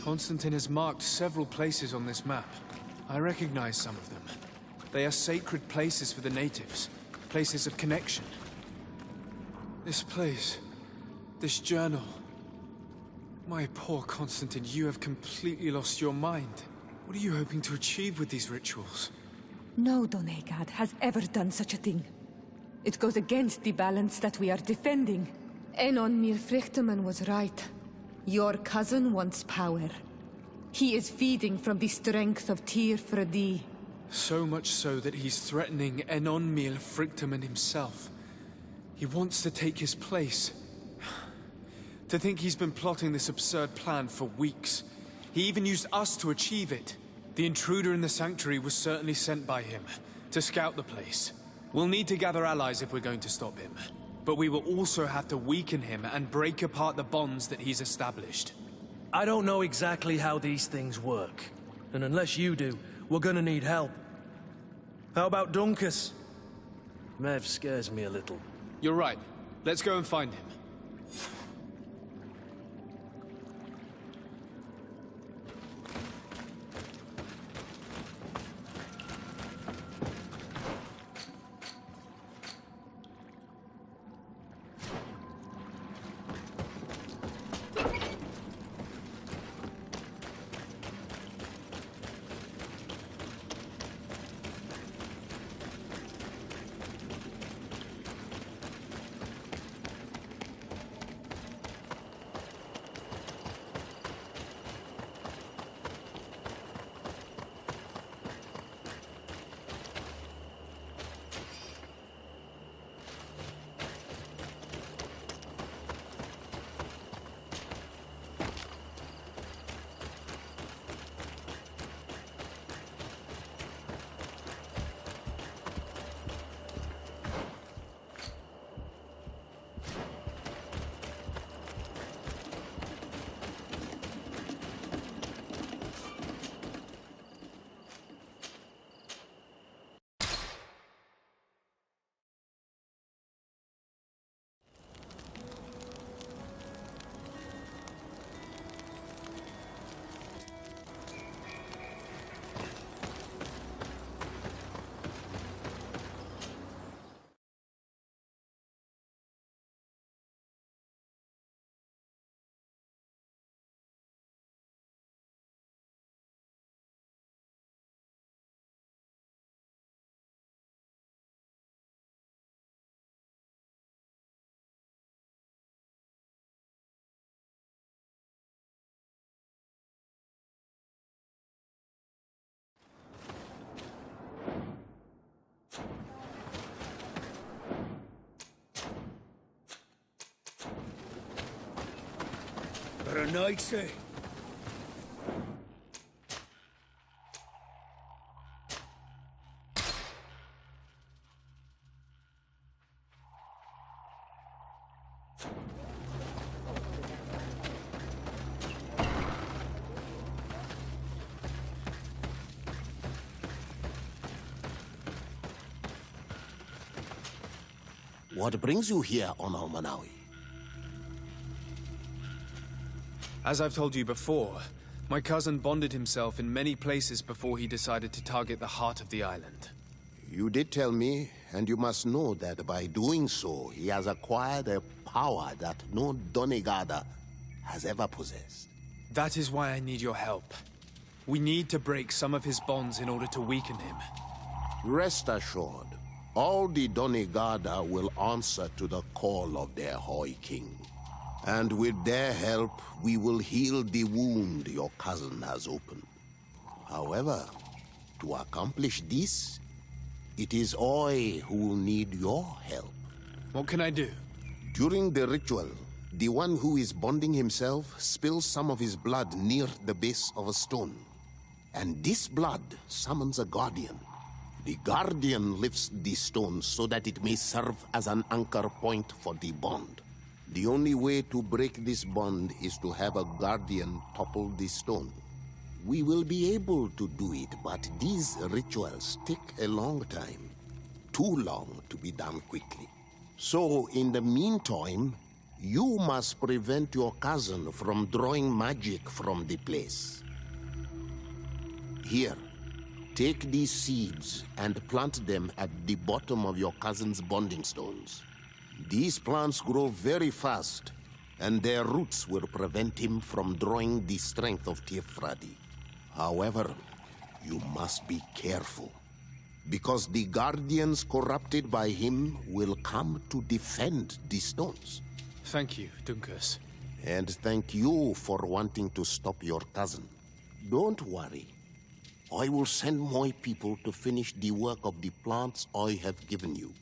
Constantine has marked several places on this map. I recognize some of them. They are sacred places for the natives, places of connection. This place, this journal. My poor Constantine, you have completely lost your mind. What are you hoping to achieve with these rituals? No Donegad has ever done such a thing. It goes against the balance that we are defending. Enon Milfrichteman was right. Your cousin wants power. He is feeding from the strength of Tyr Fredi. So much so that he's threatening Enon Milfrichteman himself. He wants to take his place. To think he's been plotting this absurd plan for weeks. He even used us to achieve it. The intruder in the sanctuary was certainly sent by him, to scout the place. We'll need to gather allies if we're going to stop him. But we will also have to weaken him and break apart the bonds that he's established. I don't know exactly how these things work. And unless you do, we're gonna need help. How about Dunkus? Mev scares me a little. You're right. Let's go and find him. Renaixi. What brings you here on Almanawi? As I've told you before, my cousin bonded himself in many places before he decided to target the heart of the island. You did tell me, and you must know that by doing so, he has acquired a power that no Donegada has ever possessed. That is why I need your help. We need to break some of his bonds in order to weaken him. Rest assured, all the Donegada will answer to the call of their Hoi King. And with their help, we will heal the wound your cousin has opened. However, to accomplish this, it is I who will need your help. What can I do? During the ritual, the one who is bonding himself spills some of his blood near the base of a stone. And this blood summons a guardian. The guardian lifts the stone so that it may serve as an anchor point for the bond. The only way to break this bond is to have a guardian topple the stone. We will be able to do it, but these rituals take a long time. Too long to be done quickly. So, in the meantime, You must prevent your cousin from drawing magic from the place. Here, take these seeds and plant them at the bottom of your cousin's bonding stones. These plants grow very fast, and their roots will prevent him from drawing the strength of Tifradi. However, you must be careful, because the guardians corrupted by him will come to defend the stones. Thank you, Dunkus. And thank you for wanting to stop your cousin. Don't worry. I will send my people to finish the work of the plants I have given you.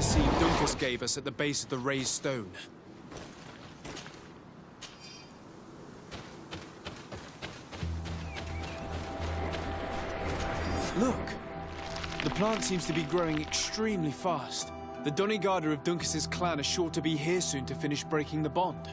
scene Dunkus gave us at the base of the raised stone. Look! The plant seems to be growing extremely fast. The Doneigada of Dunkus's clan are sure to be here soon to finish breaking the bond.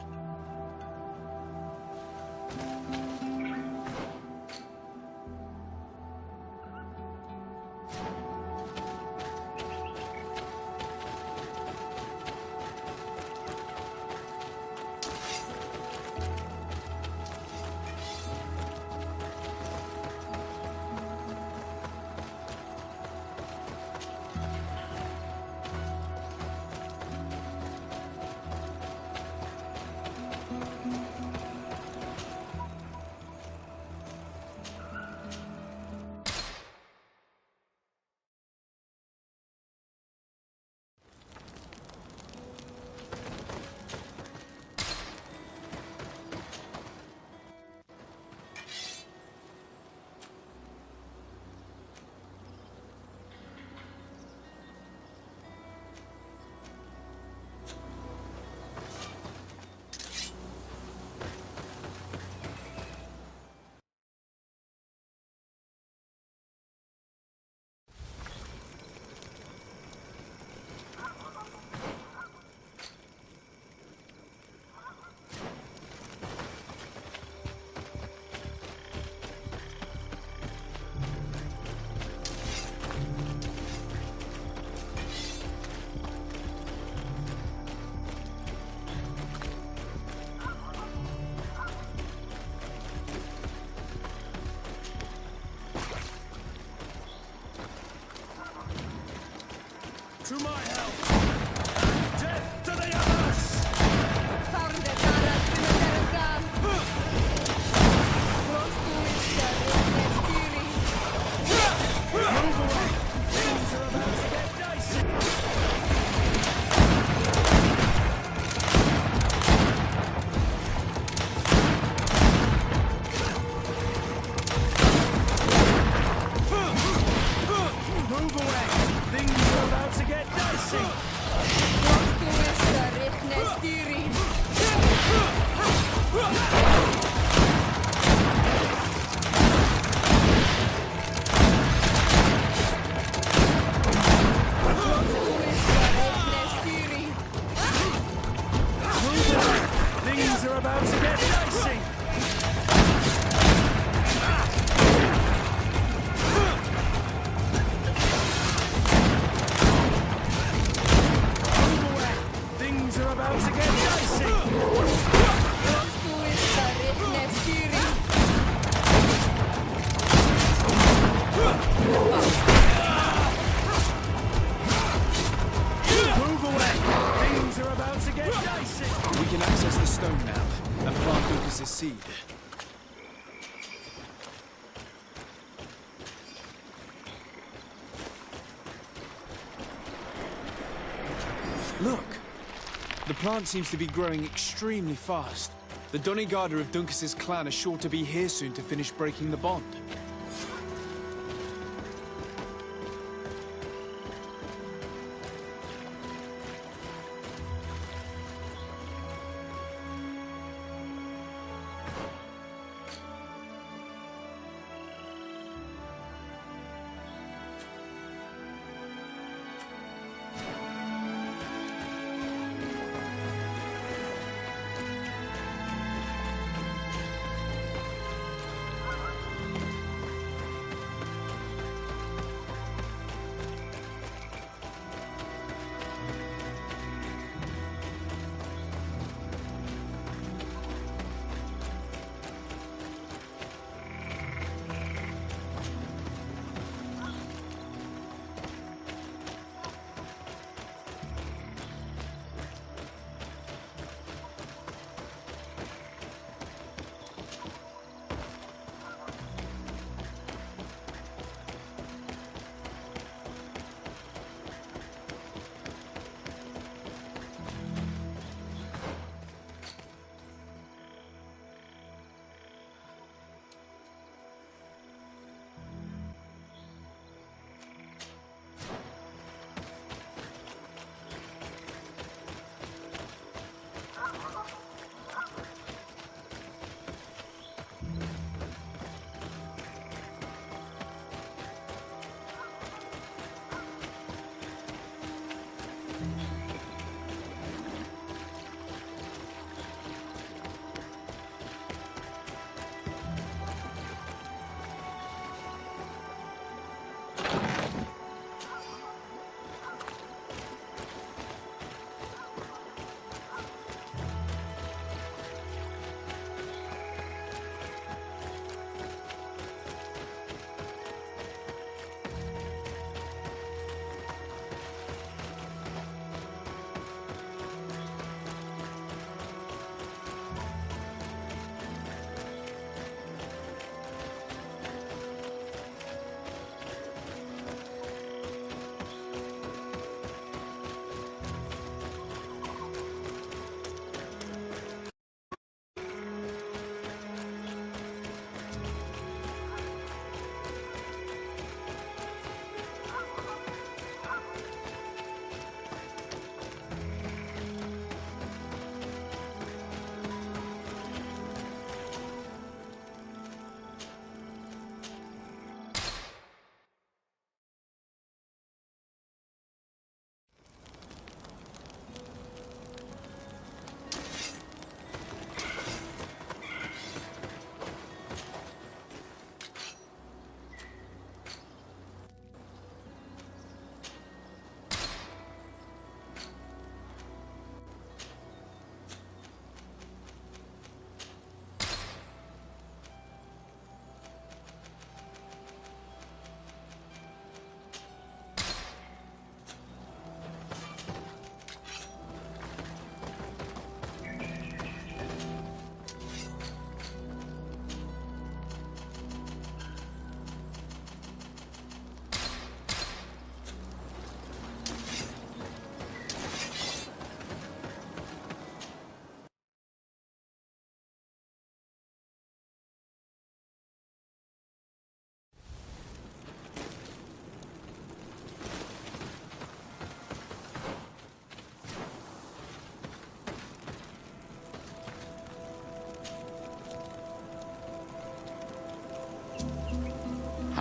To my help! Death to the others! Move away! Things are about to get dicey! Move away! Things are about to get dicey! Move away! Things are about to get dicey! Things are about to get dicey! Move away! Things are about to get dicey! We can access the stone now, and plant Dunkus's seed. Look! The plant seems to be growing extremely fast. The Doneigada of Dunkus's clan are sure to be here soon to finish breaking the bond.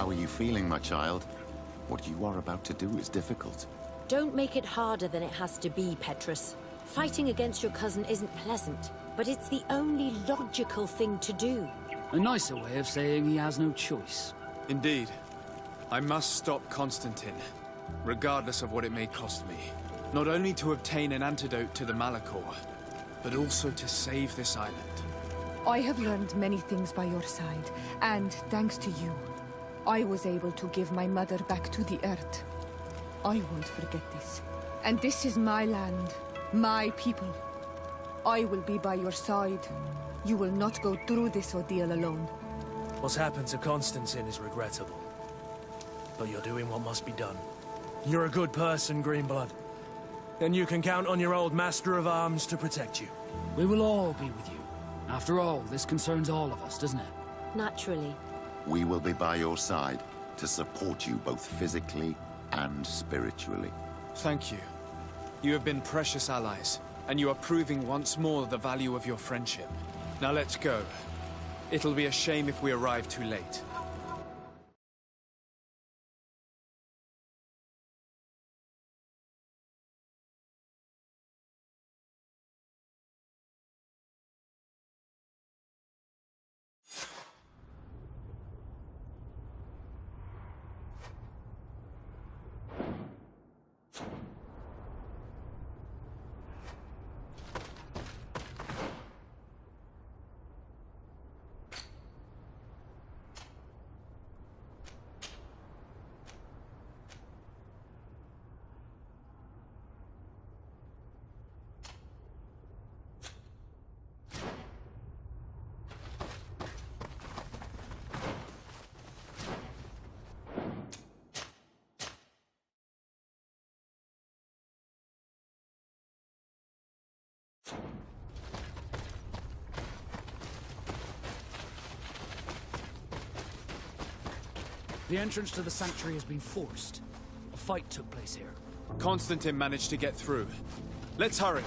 How are you feeling, my child? What you are about to do is difficult. Don't make it harder than it has to be, Petrus. Fighting against your cousin isn't pleasant, but it's the only logical thing to do. A nicer way of saying he has no choice. Indeed. I must stop Constantine, regardless of what it may cost me. Not only to obtain an antidote to the Malachor, but also to save this island. I have learned many things by your side, and thanks to you, I was able to give my mother back to the earth. I won't forget this. And this is my land, my people. I will be by your side. You will not go through this ordeal alone. What's happened to Constantine is regrettable. But you're doing what must be done. You're a good person, Greenblood. And you can count on your old master of arms to protect you. We will all be with you. After all, this concerns all of us, doesn't it? Naturally. We will be by your side to support you both physically and spiritually. Thank you. You have been precious allies, and you are proving once more the value of your friendship. Now let's go. It'll be a shame if we arrive too late. The entrance to the sanctuary has been forced. A fight took place here. Constantine managed to get through. Let's hurry.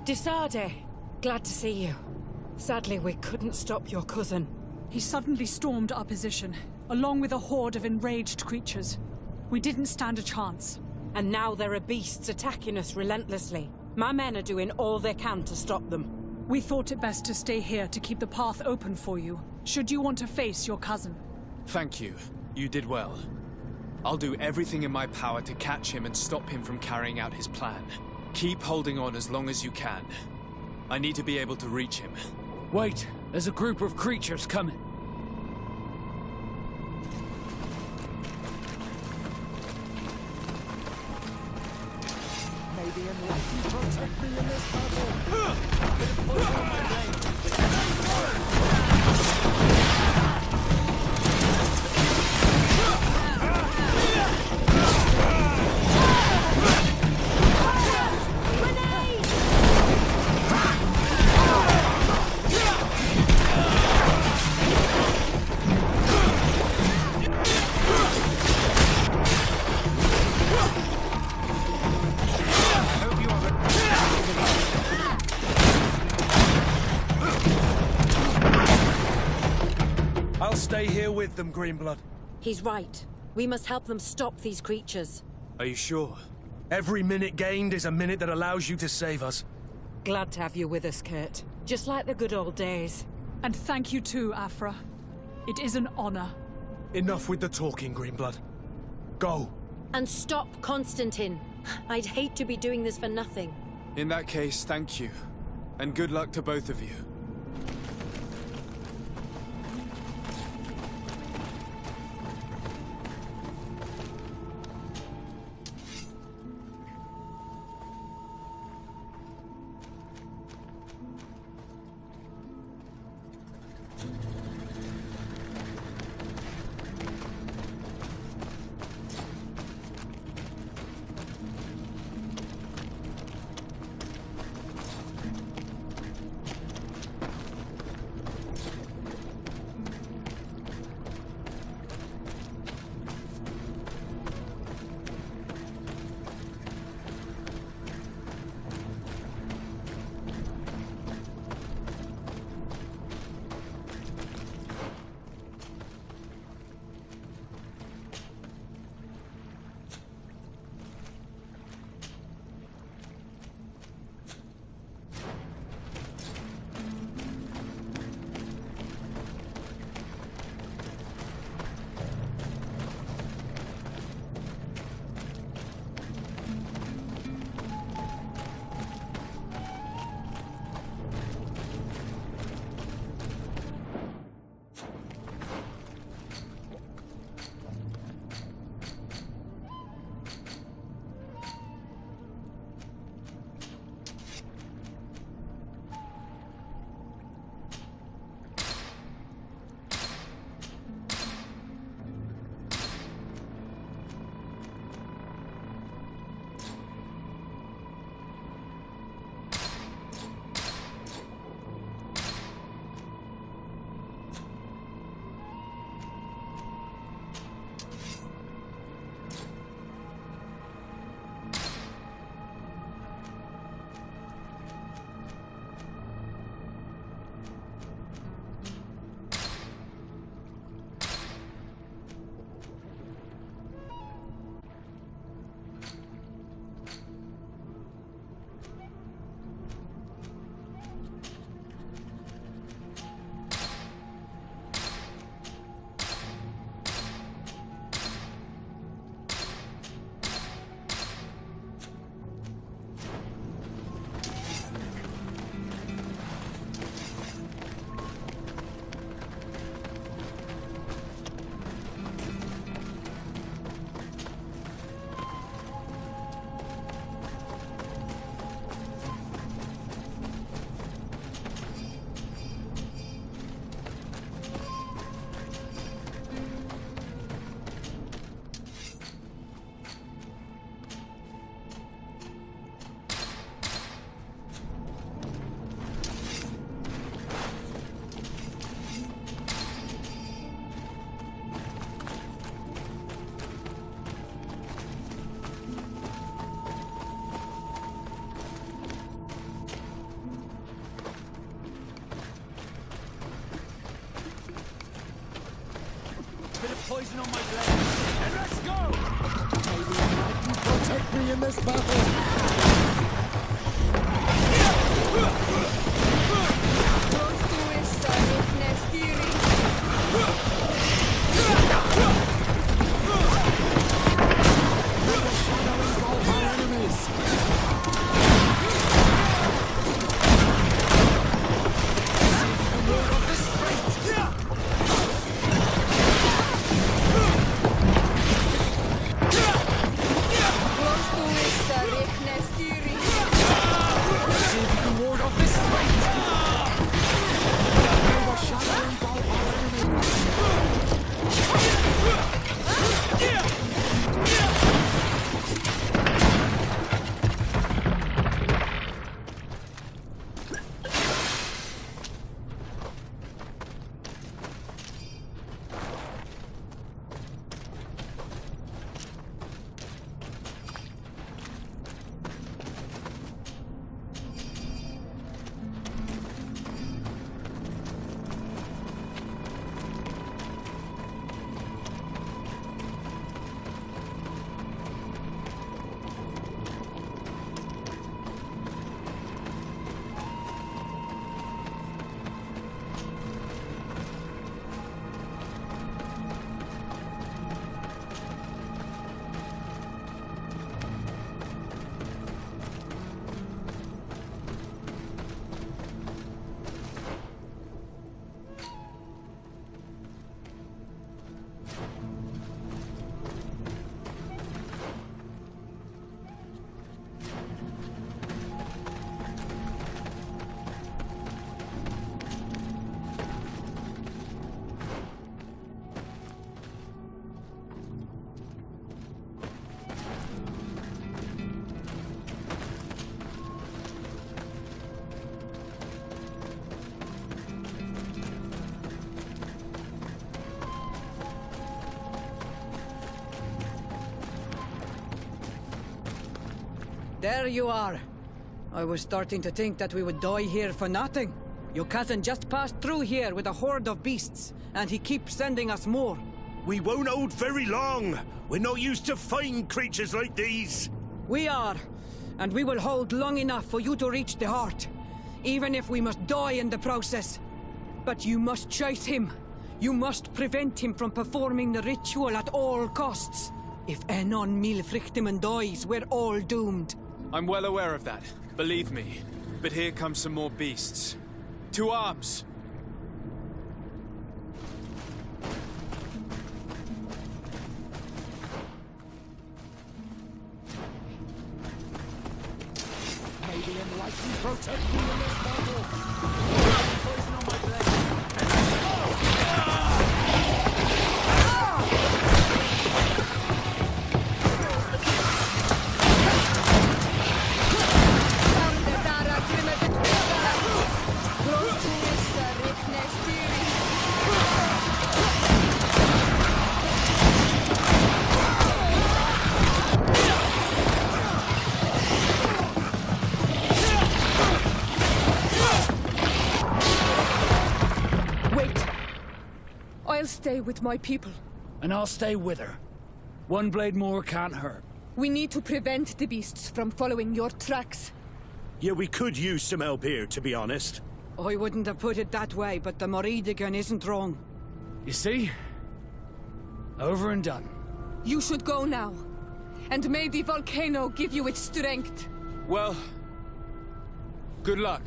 Desarde, glad to see you. Sadly, we couldn't stop your cousin. He suddenly stormed our position, along with a horde of enraged creatures. We didn't stand a chance. And now there are beasts attacking us relentlessly. My men are doing all they can to stop them. We thought it best to stay here to keep the path open for you, should you want to face your cousin. Thank you. You did well. I'll do everything in my power to catch him and stop him from carrying out his plan. Keep holding on as long as you can. I need to be able to reach him. Wait, there's a group of creatures coming. Maybe unless you protect me in this battle. I'll stay here with them, Greenblood. He's right. We must help them stop these creatures. Are you sure? Every minute gained is a minute that allows you to save us. Glad to have you with us, Kurt. Just like the good old days. And thank you too, Afra. It is an honor. Enough with the talking, Greenblood. Go. And stop Constantine. I'd hate to be doing this for nothing. In that case, thank you. And good luck to both of you. poison on my blade. And let's go! Maybe you protect me in this battle. There you are. I was starting to think that we would die here for nothing. Your cousin just passed through here with a horde of beasts, and he keeps sending us more. We won't hold very long. We're not used to fighting creatures like these. We are, and we will hold long enough for you to reach the heart, even if we must die in the process. But you must chase him. You must prevent him from performing the ritual at all costs. If Enon Milfrichteman dies, we're all doomed. I'm well aware of that, believe me. But here come some more beasts. To arms! May the enlightened protect me in this battle. Poison on my blade. I'll stay with my people. And I'll stay with her. One blade more can't hurt. We need to prevent the beasts from following your tracks. Yeah, we could use some help here, to be honest. I wouldn't have put it that way, but the Moridigan isn't wrong. You see? Over and done. You should go now. And may the volcano give you its strength. Well, good luck.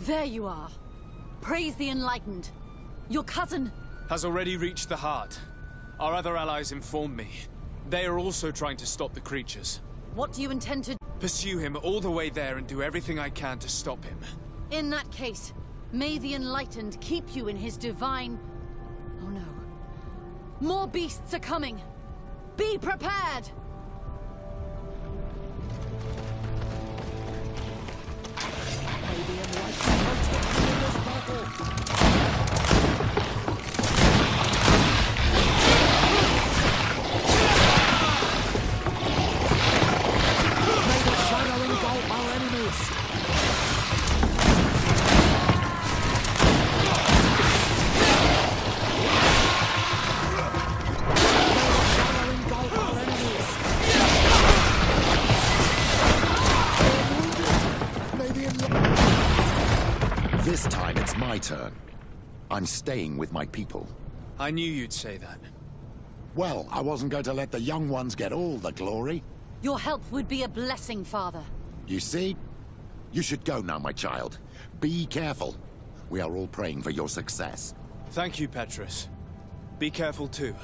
There you are. Praise the Enlightened. Your cousin... has already reached the heart. Our other allies informed me. They are also trying to stop the creatures. What do you intend to... Pursue him all the way there and do everything I can to stop him. In that case, may the Enlightened keep you in his divine... Oh no. More beasts are coming. Be prepared! This time it's my turn. I'm staying with my people. I knew you'd say that. Well, I wasn't going to let the young ones get all the glory. Your help would be a blessing, Father. You see? You should go now, my child. Be careful. We are all praying for your success. Thank you, Petrus. Be careful too.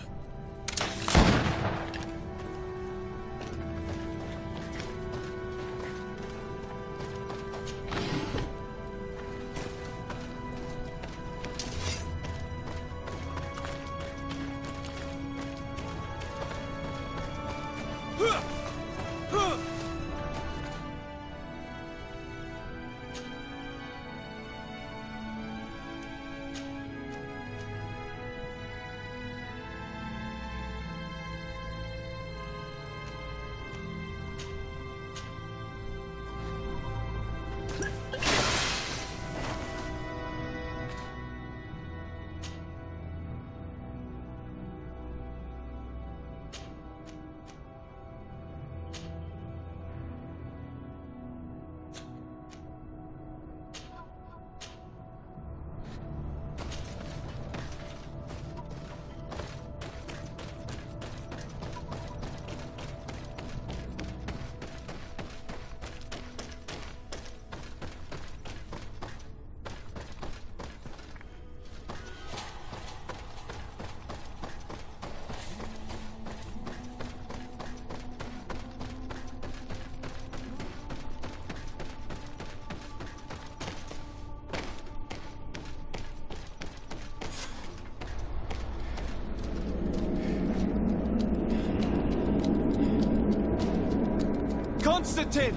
Constantine!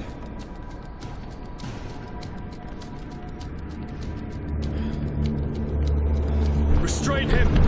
Restrain him!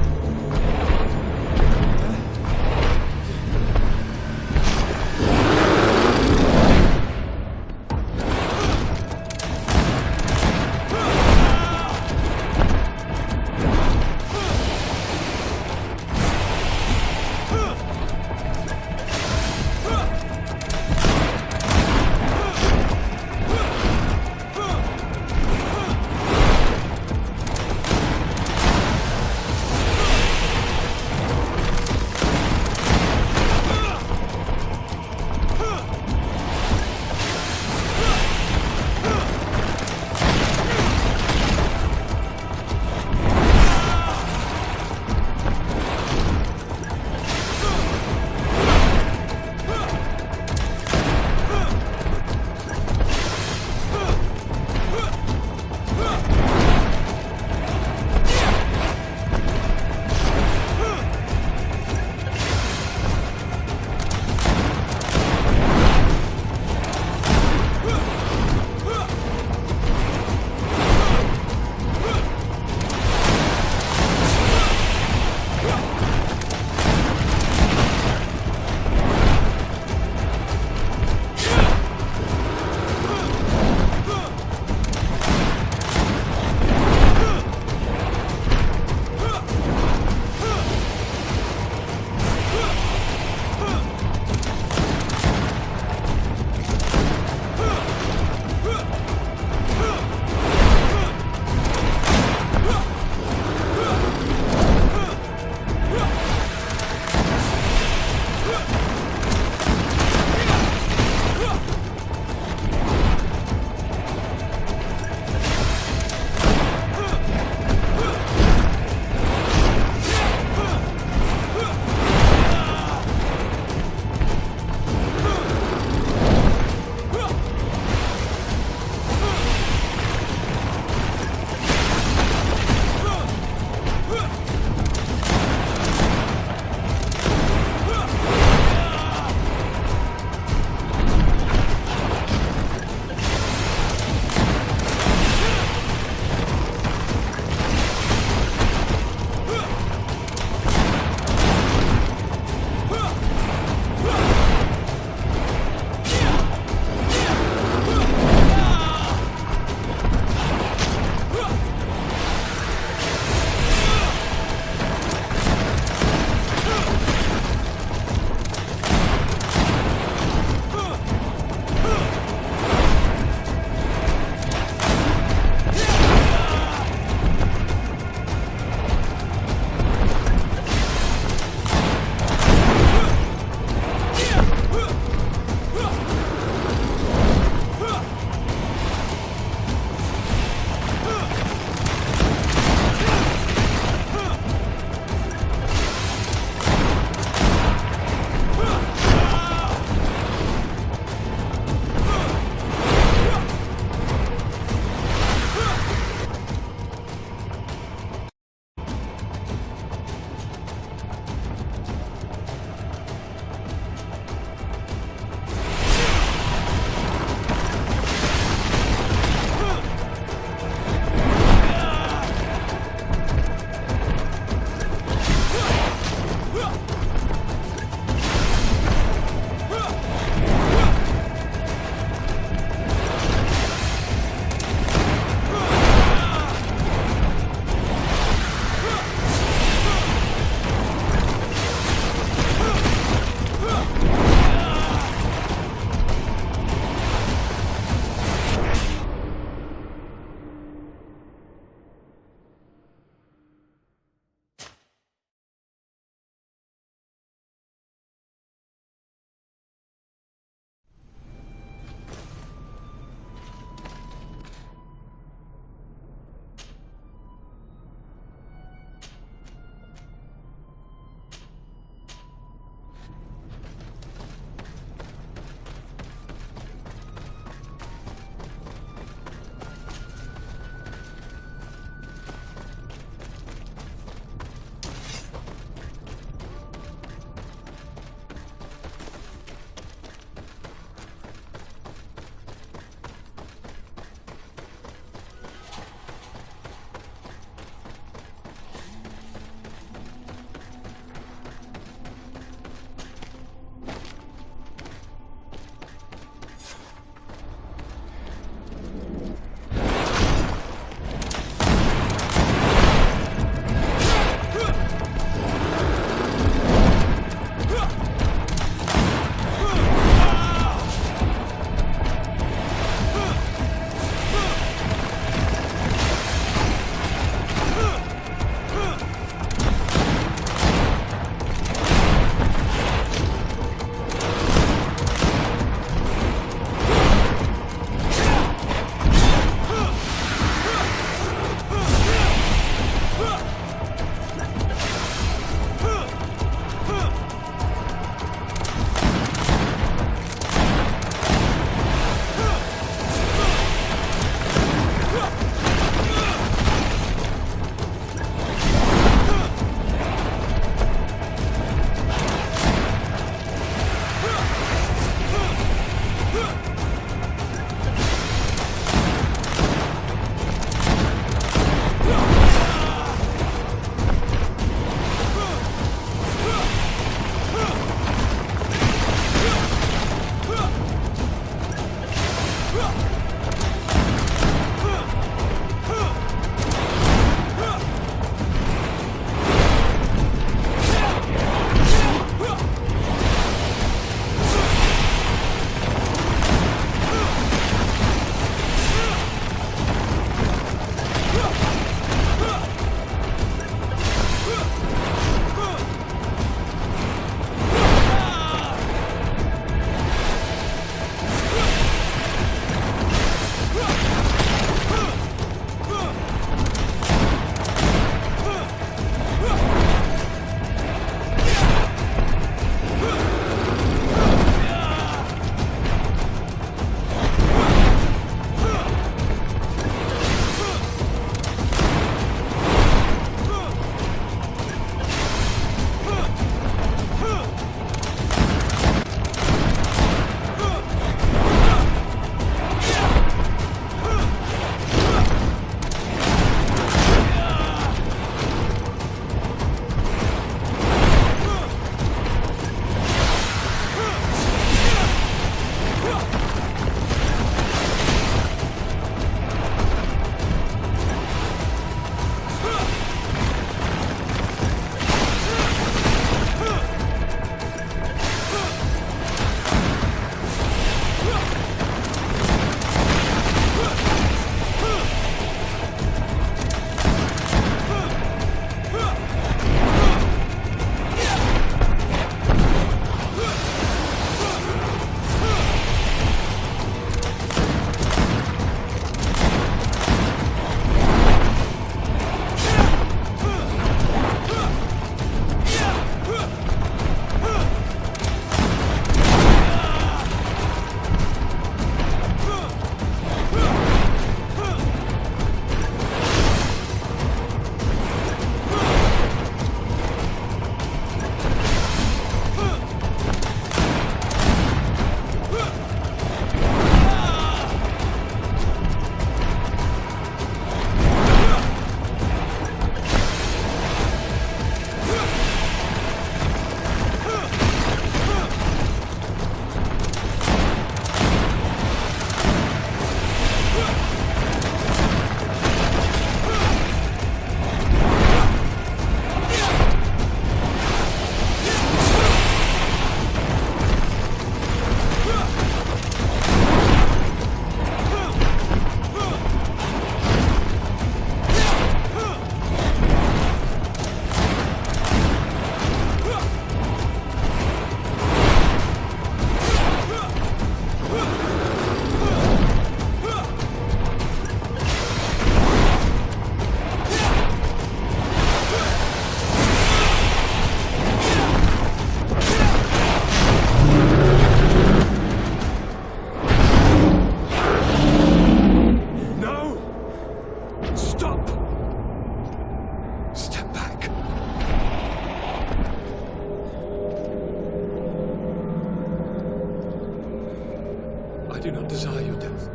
do not desire your death.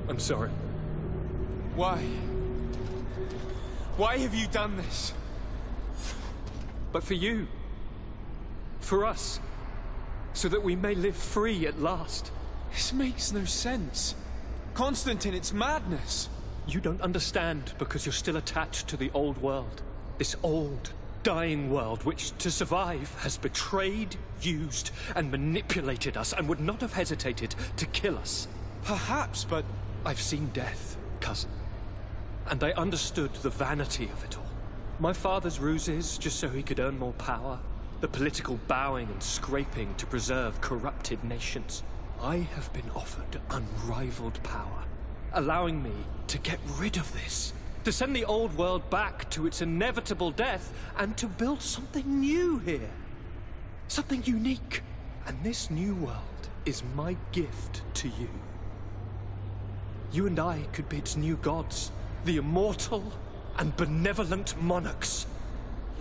I'm sorry. Why? Why have you done this? But for you. For us. So that we may live free at last. This makes no sense. Constantine, it's madness. You don't understand because you're still attached to the old world. This old, dying world which, to survive, has betrayed, used, and manipulated us and would not have hesitated to kill us. Perhaps, but I've seen death, cousin. And I understood the vanity of it all. My father's ruses just so he could earn more power. The political bowing and scraping to preserve corrupted nations. I have been offered unrivaled power, allowing me to get rid of this, to send the old world back to its inevitable death, and to build something new here. Something unique. And this new world is my gift to you. You and I could be its new gods, the immortal and benevolent monarchs.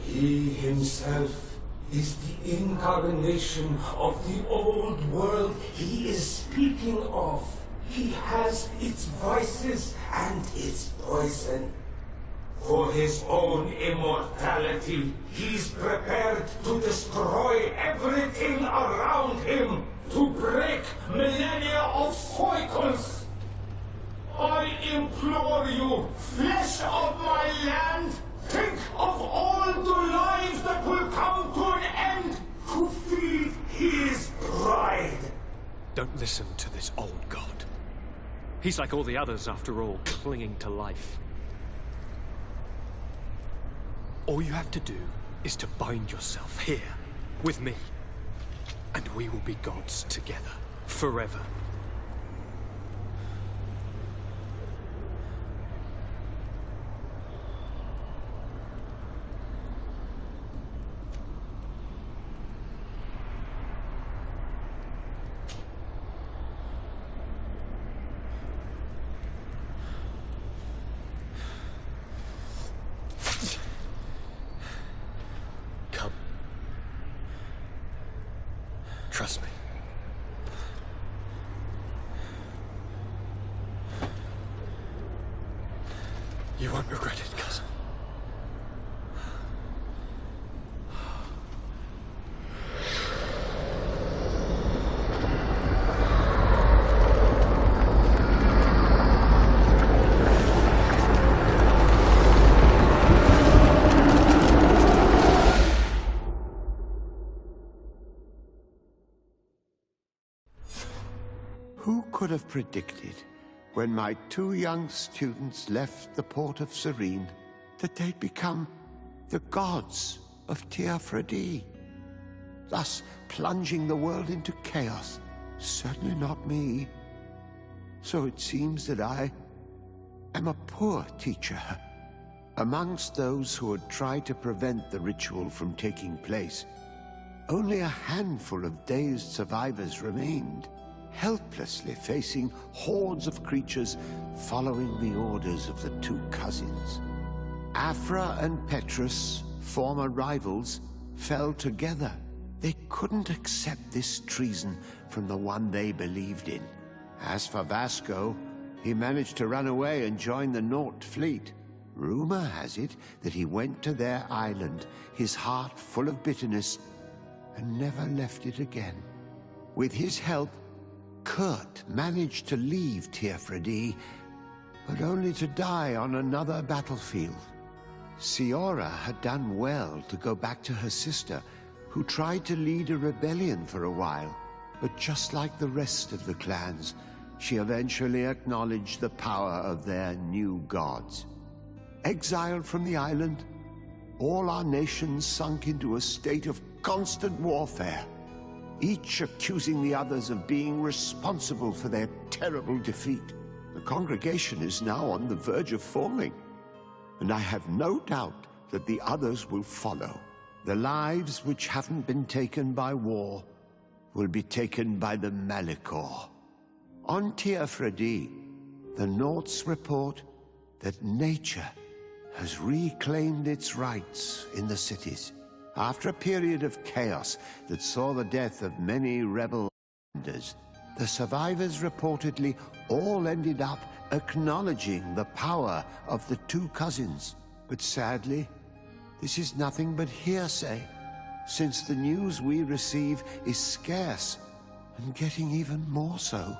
He himself is the incarnation of the old world he is speaking of. He has its vices and its poison. For his own immortality, he's prepared to destroy everything around him, to break millennia of cycles. I implore you, flesh of my land, think of all the lives that will come to an end to feed his pride. Don't listen to this old god. He's like all the others, after all, clinging to life. All you have to do is to bind yourself here, with me. And we will be gods together, forever. Trust me. You won't regret it, cousin. Who could have predicted, when my two young students left the port of Serene, that they'd become the gods of Teofredi, thus plunging the world into chaos? Certainly not me. So it seems that I am a poor teacher. Amongst those who had tried to prevent the ritual from taking place, only a handful of dazed survivors remained, helplessly facing hordes of creatures following the orders of the two cousins. Afra and Petrus, former rivals, fell together. They couldn't accept this treason from the one they believed in. As for Vasco, he managed to run away and join the Naut fleet. Rumor has it that he went to their island, his heart full of bitterness, and never left it again. With his help, Kurt managed to leave Teofredi, but only to die on another battlefield. Siora had done well to go back to her sister, who tried to lead a rebellion for a while, but just like the rest of the clans, she eventually acknowledged the power of their new gods. Exiled from the island, all our nations sunk into a state of constant warfare, each accusing the others of being responsible for their terrible defeat. The congregation is now on the verge of falling, and I have no doubt that the others will follow. The lives which haven't been taken by war will be taken by the Malicor. On Teofredi, the Nauts report that nature has reclaimed its rights in the cities. After a period of chaos that saw the death of many rebel The survivors reportedly all ended up acknowledging the power of the two cousins. But sadly, this is nothing but hearsay, since the news we receive is scarce and getting even more so.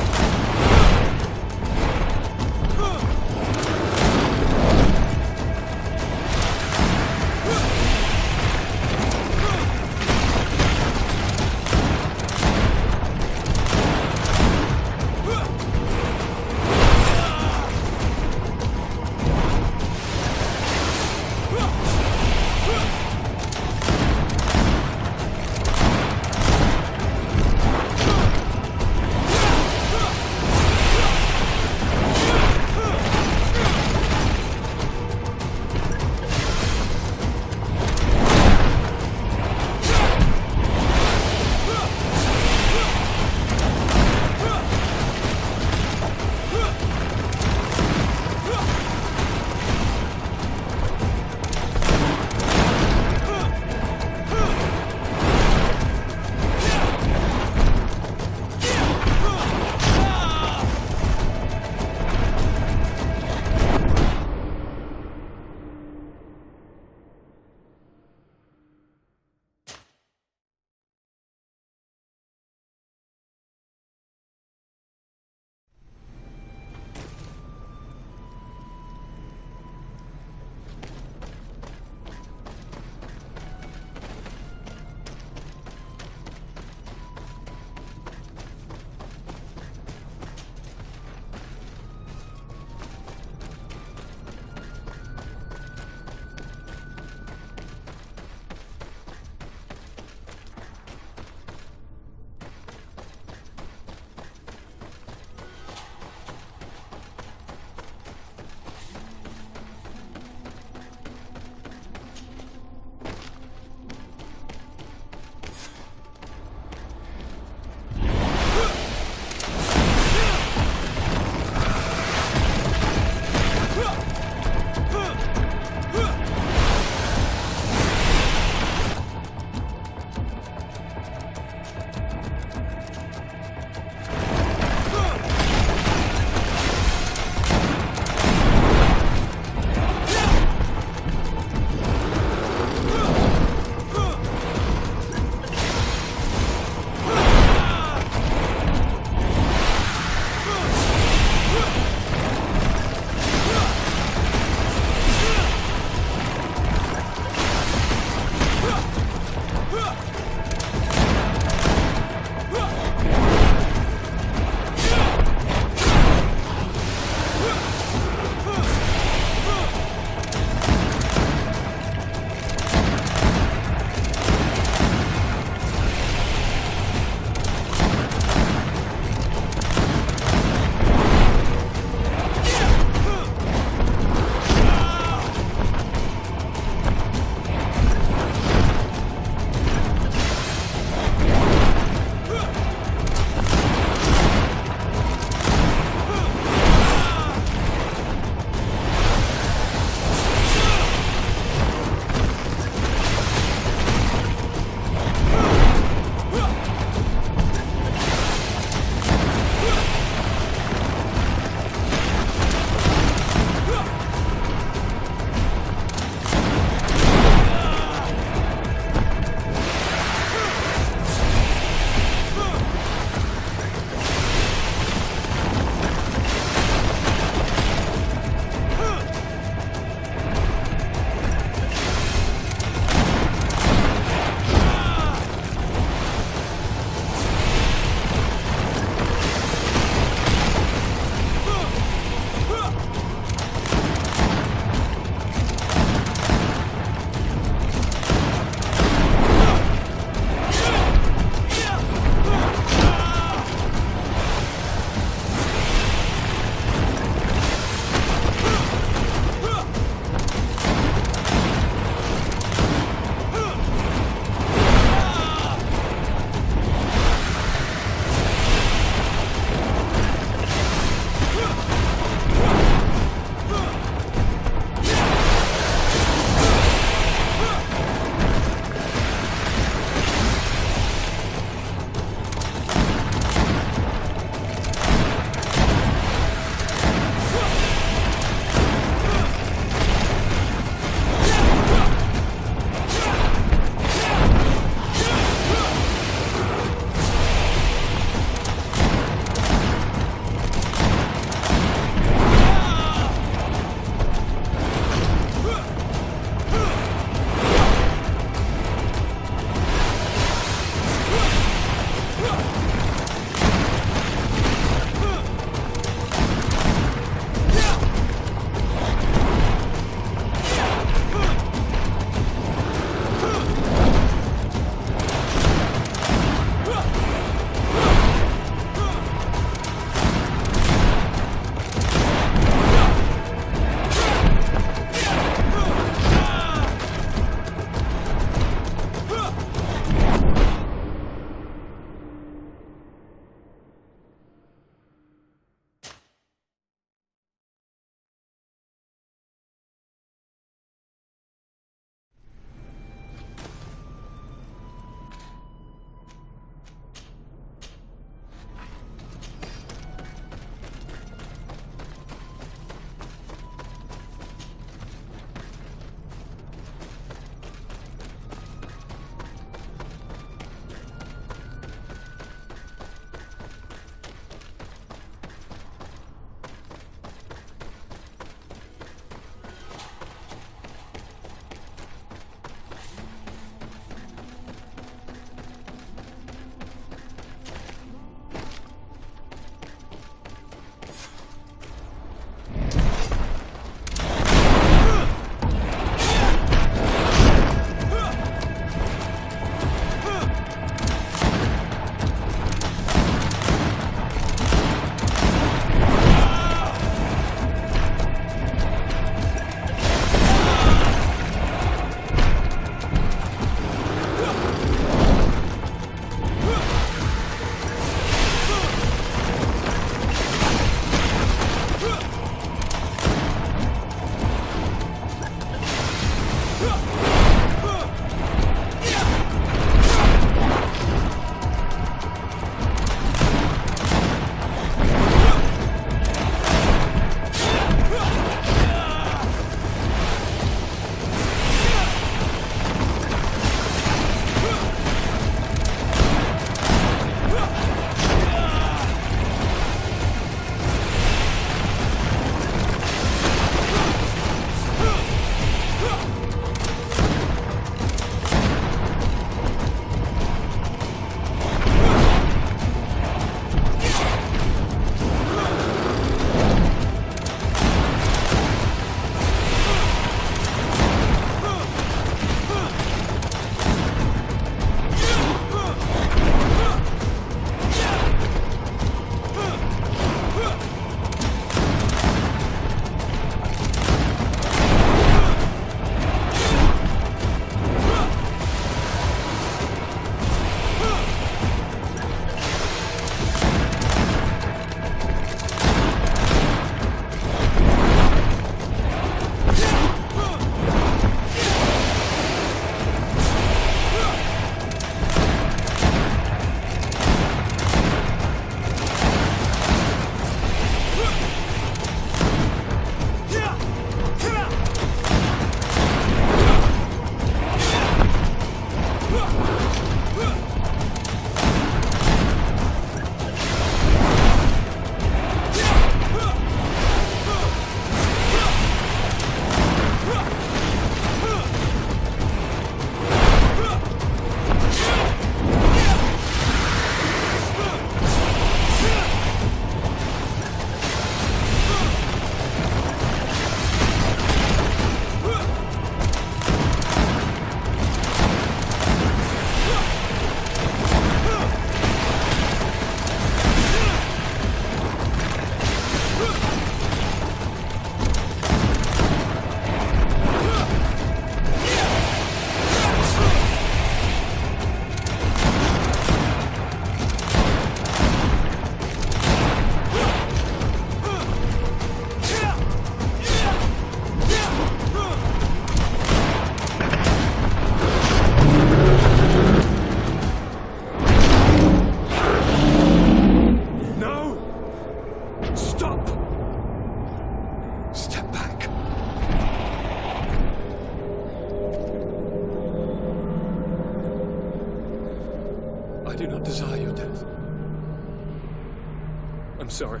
sorry.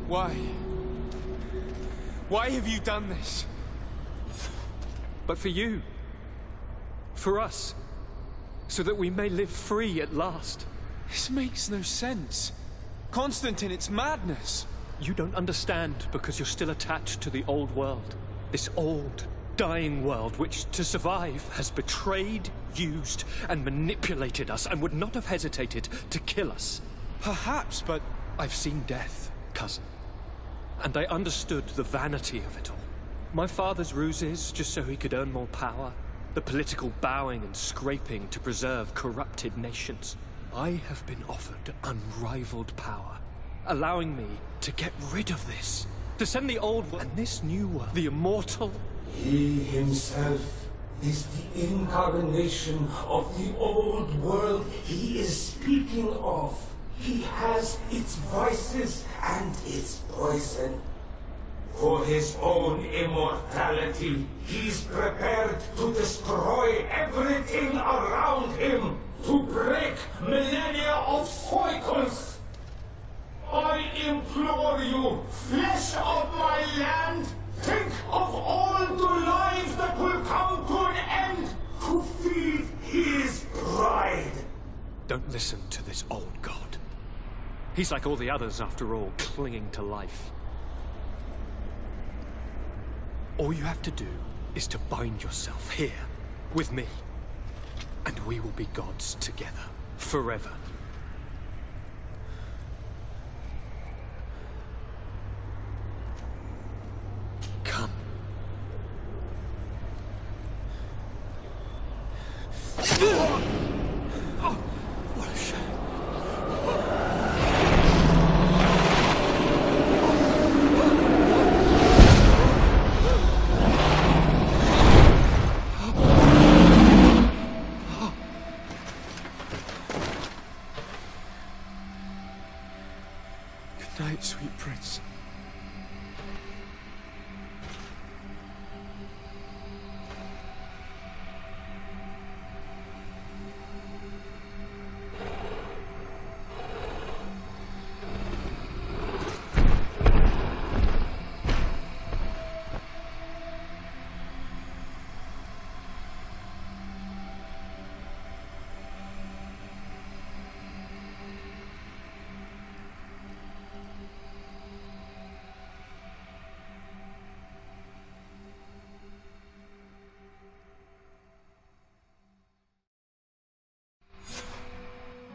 Why? Why have you done this? But for you. For us. So that we may live free at last. This makes no sense. Constantine, it's madness. You don't understand because you're still attached to the old world. This old, dying world which, to survive, has betrayed, used, and manipulated us and would not have hesitated to kill us. Perhaps, but I've seen death, cousin. And I understood the vanity of it all. My father's ruses just so he could earn more power. The political bowing and scraping to preserve corrupted nations. I have been offered unrivaled power, allowing me to get rid of this. To send the old world and this new world, the immortal. He himself is the incarnation of the old world he is speaking of. He has its vices and its poison. For his own immortality, he's prepared to destroy everything around him, to break millennia of cycles. I implore you, flesh of my land, think of all the lives that will come to an end to feed his pride. Don't listen to this old god. He's like all the others, after all, clinging to life. All you have to do is to bind yourself here, with me. And we will be gods together, forever. Come. Oh, what a shame. Good night, sweet prince.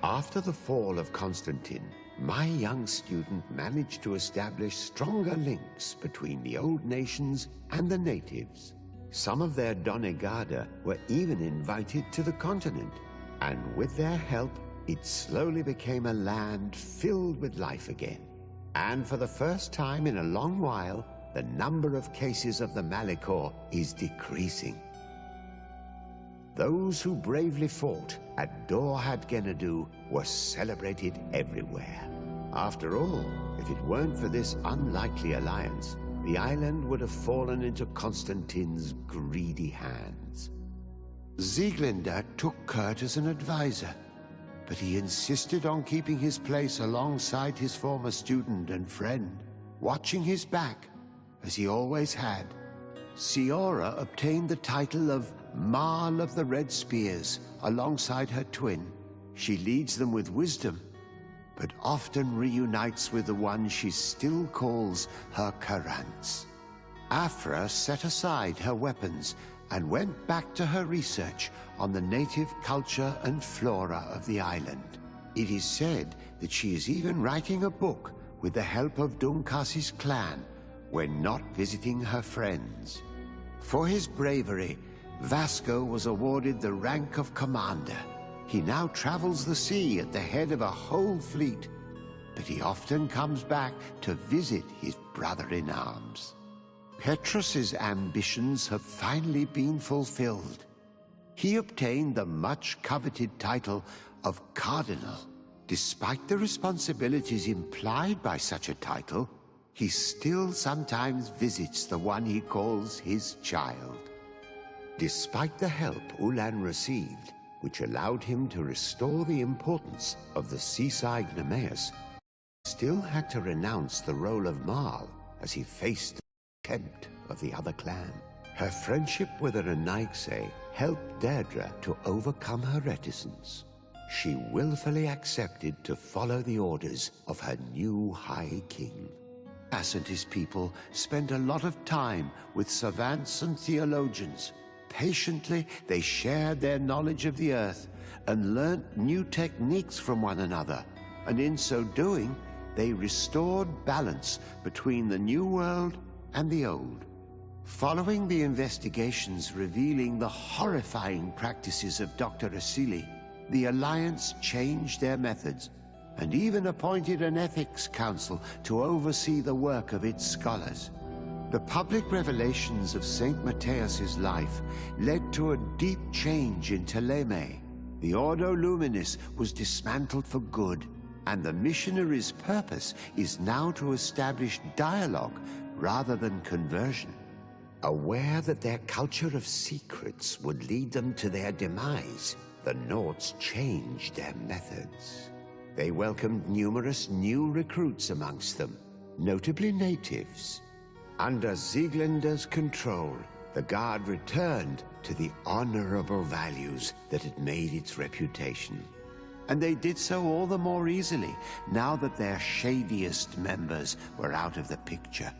After the fall of Constantine, my young student managed to establish stronger links between the old nations and the natives. Some of their Donegada were even invited to the continent, and with their help, it slowly became a land filled with life again. And for the first time in a long while, the number of cases of the Malichor is decreasing. Those who bravely fought at Dorhad Genadu were celebrated everywhere. After all, if it weren't for this unlikely alliance, the island would have fallen into Constantine's greedy hands. Sieglinde took Kurt as an advisor, but he insisted on keeping his place alongside his former student and friend, watching his back, as he always had. Siora obtained the title of Marl of the Red Spears alongside her twin. She leads them with wisdom, but often reunites with the one she still calls her Karants. Afra set aside her weapons and went back to her research on the native culture and flora of the island. It is said that she is even writing a book with the help of Dunkasi's clan when not visiting her friends. For his bravery, Vasco was awarded the rank of commander. He now travels the sea at the head of a whole fleet, but he often comes back to visit his brother-in-arms. Petrus's ambitions have finally been fulfilled. He obtained the much-coveted title of Cardinal. Despite the responsibilities implied by such a title, he still sometimes visits the one he calls his child. Despite the help Ulan received, which allowed him to restore the importance of the seaside Nemeus, still had to renounce the role of Marl as he faced the contempt of the other clan. Her friendship with the Renaigse helped Deirdre to overcome her reticence. She willfully accepted to follow the orders of her new High King. As and his people spent a lot of time with savants and theologians. Patiently, they shared their knowledge of the earth and learnt new techniques from one another, and in so doing, they restored balance between the new world and the old. Following the investigations revealing the horrifying practices of Dr. Asili, the Alliance changed their methods and even appointed an ethics council to oversee the work of its scholars. The public revelations of St. Matthias's life led to a deep change in Teleme. The Ordo Luminis was dismantled for good, and the missionaries' purpose is now to establish dialogue rather than conversion. Aware that their culture of secrets would lead them to their demise, the Nords changed their methods. They welcomed numerous new recruits amongst them, notably natives. Under Sieglinder's control, the Guard returned to the honorable values that had made its reputation. And they did so all the more easily now that their shadiest members were out of the picture.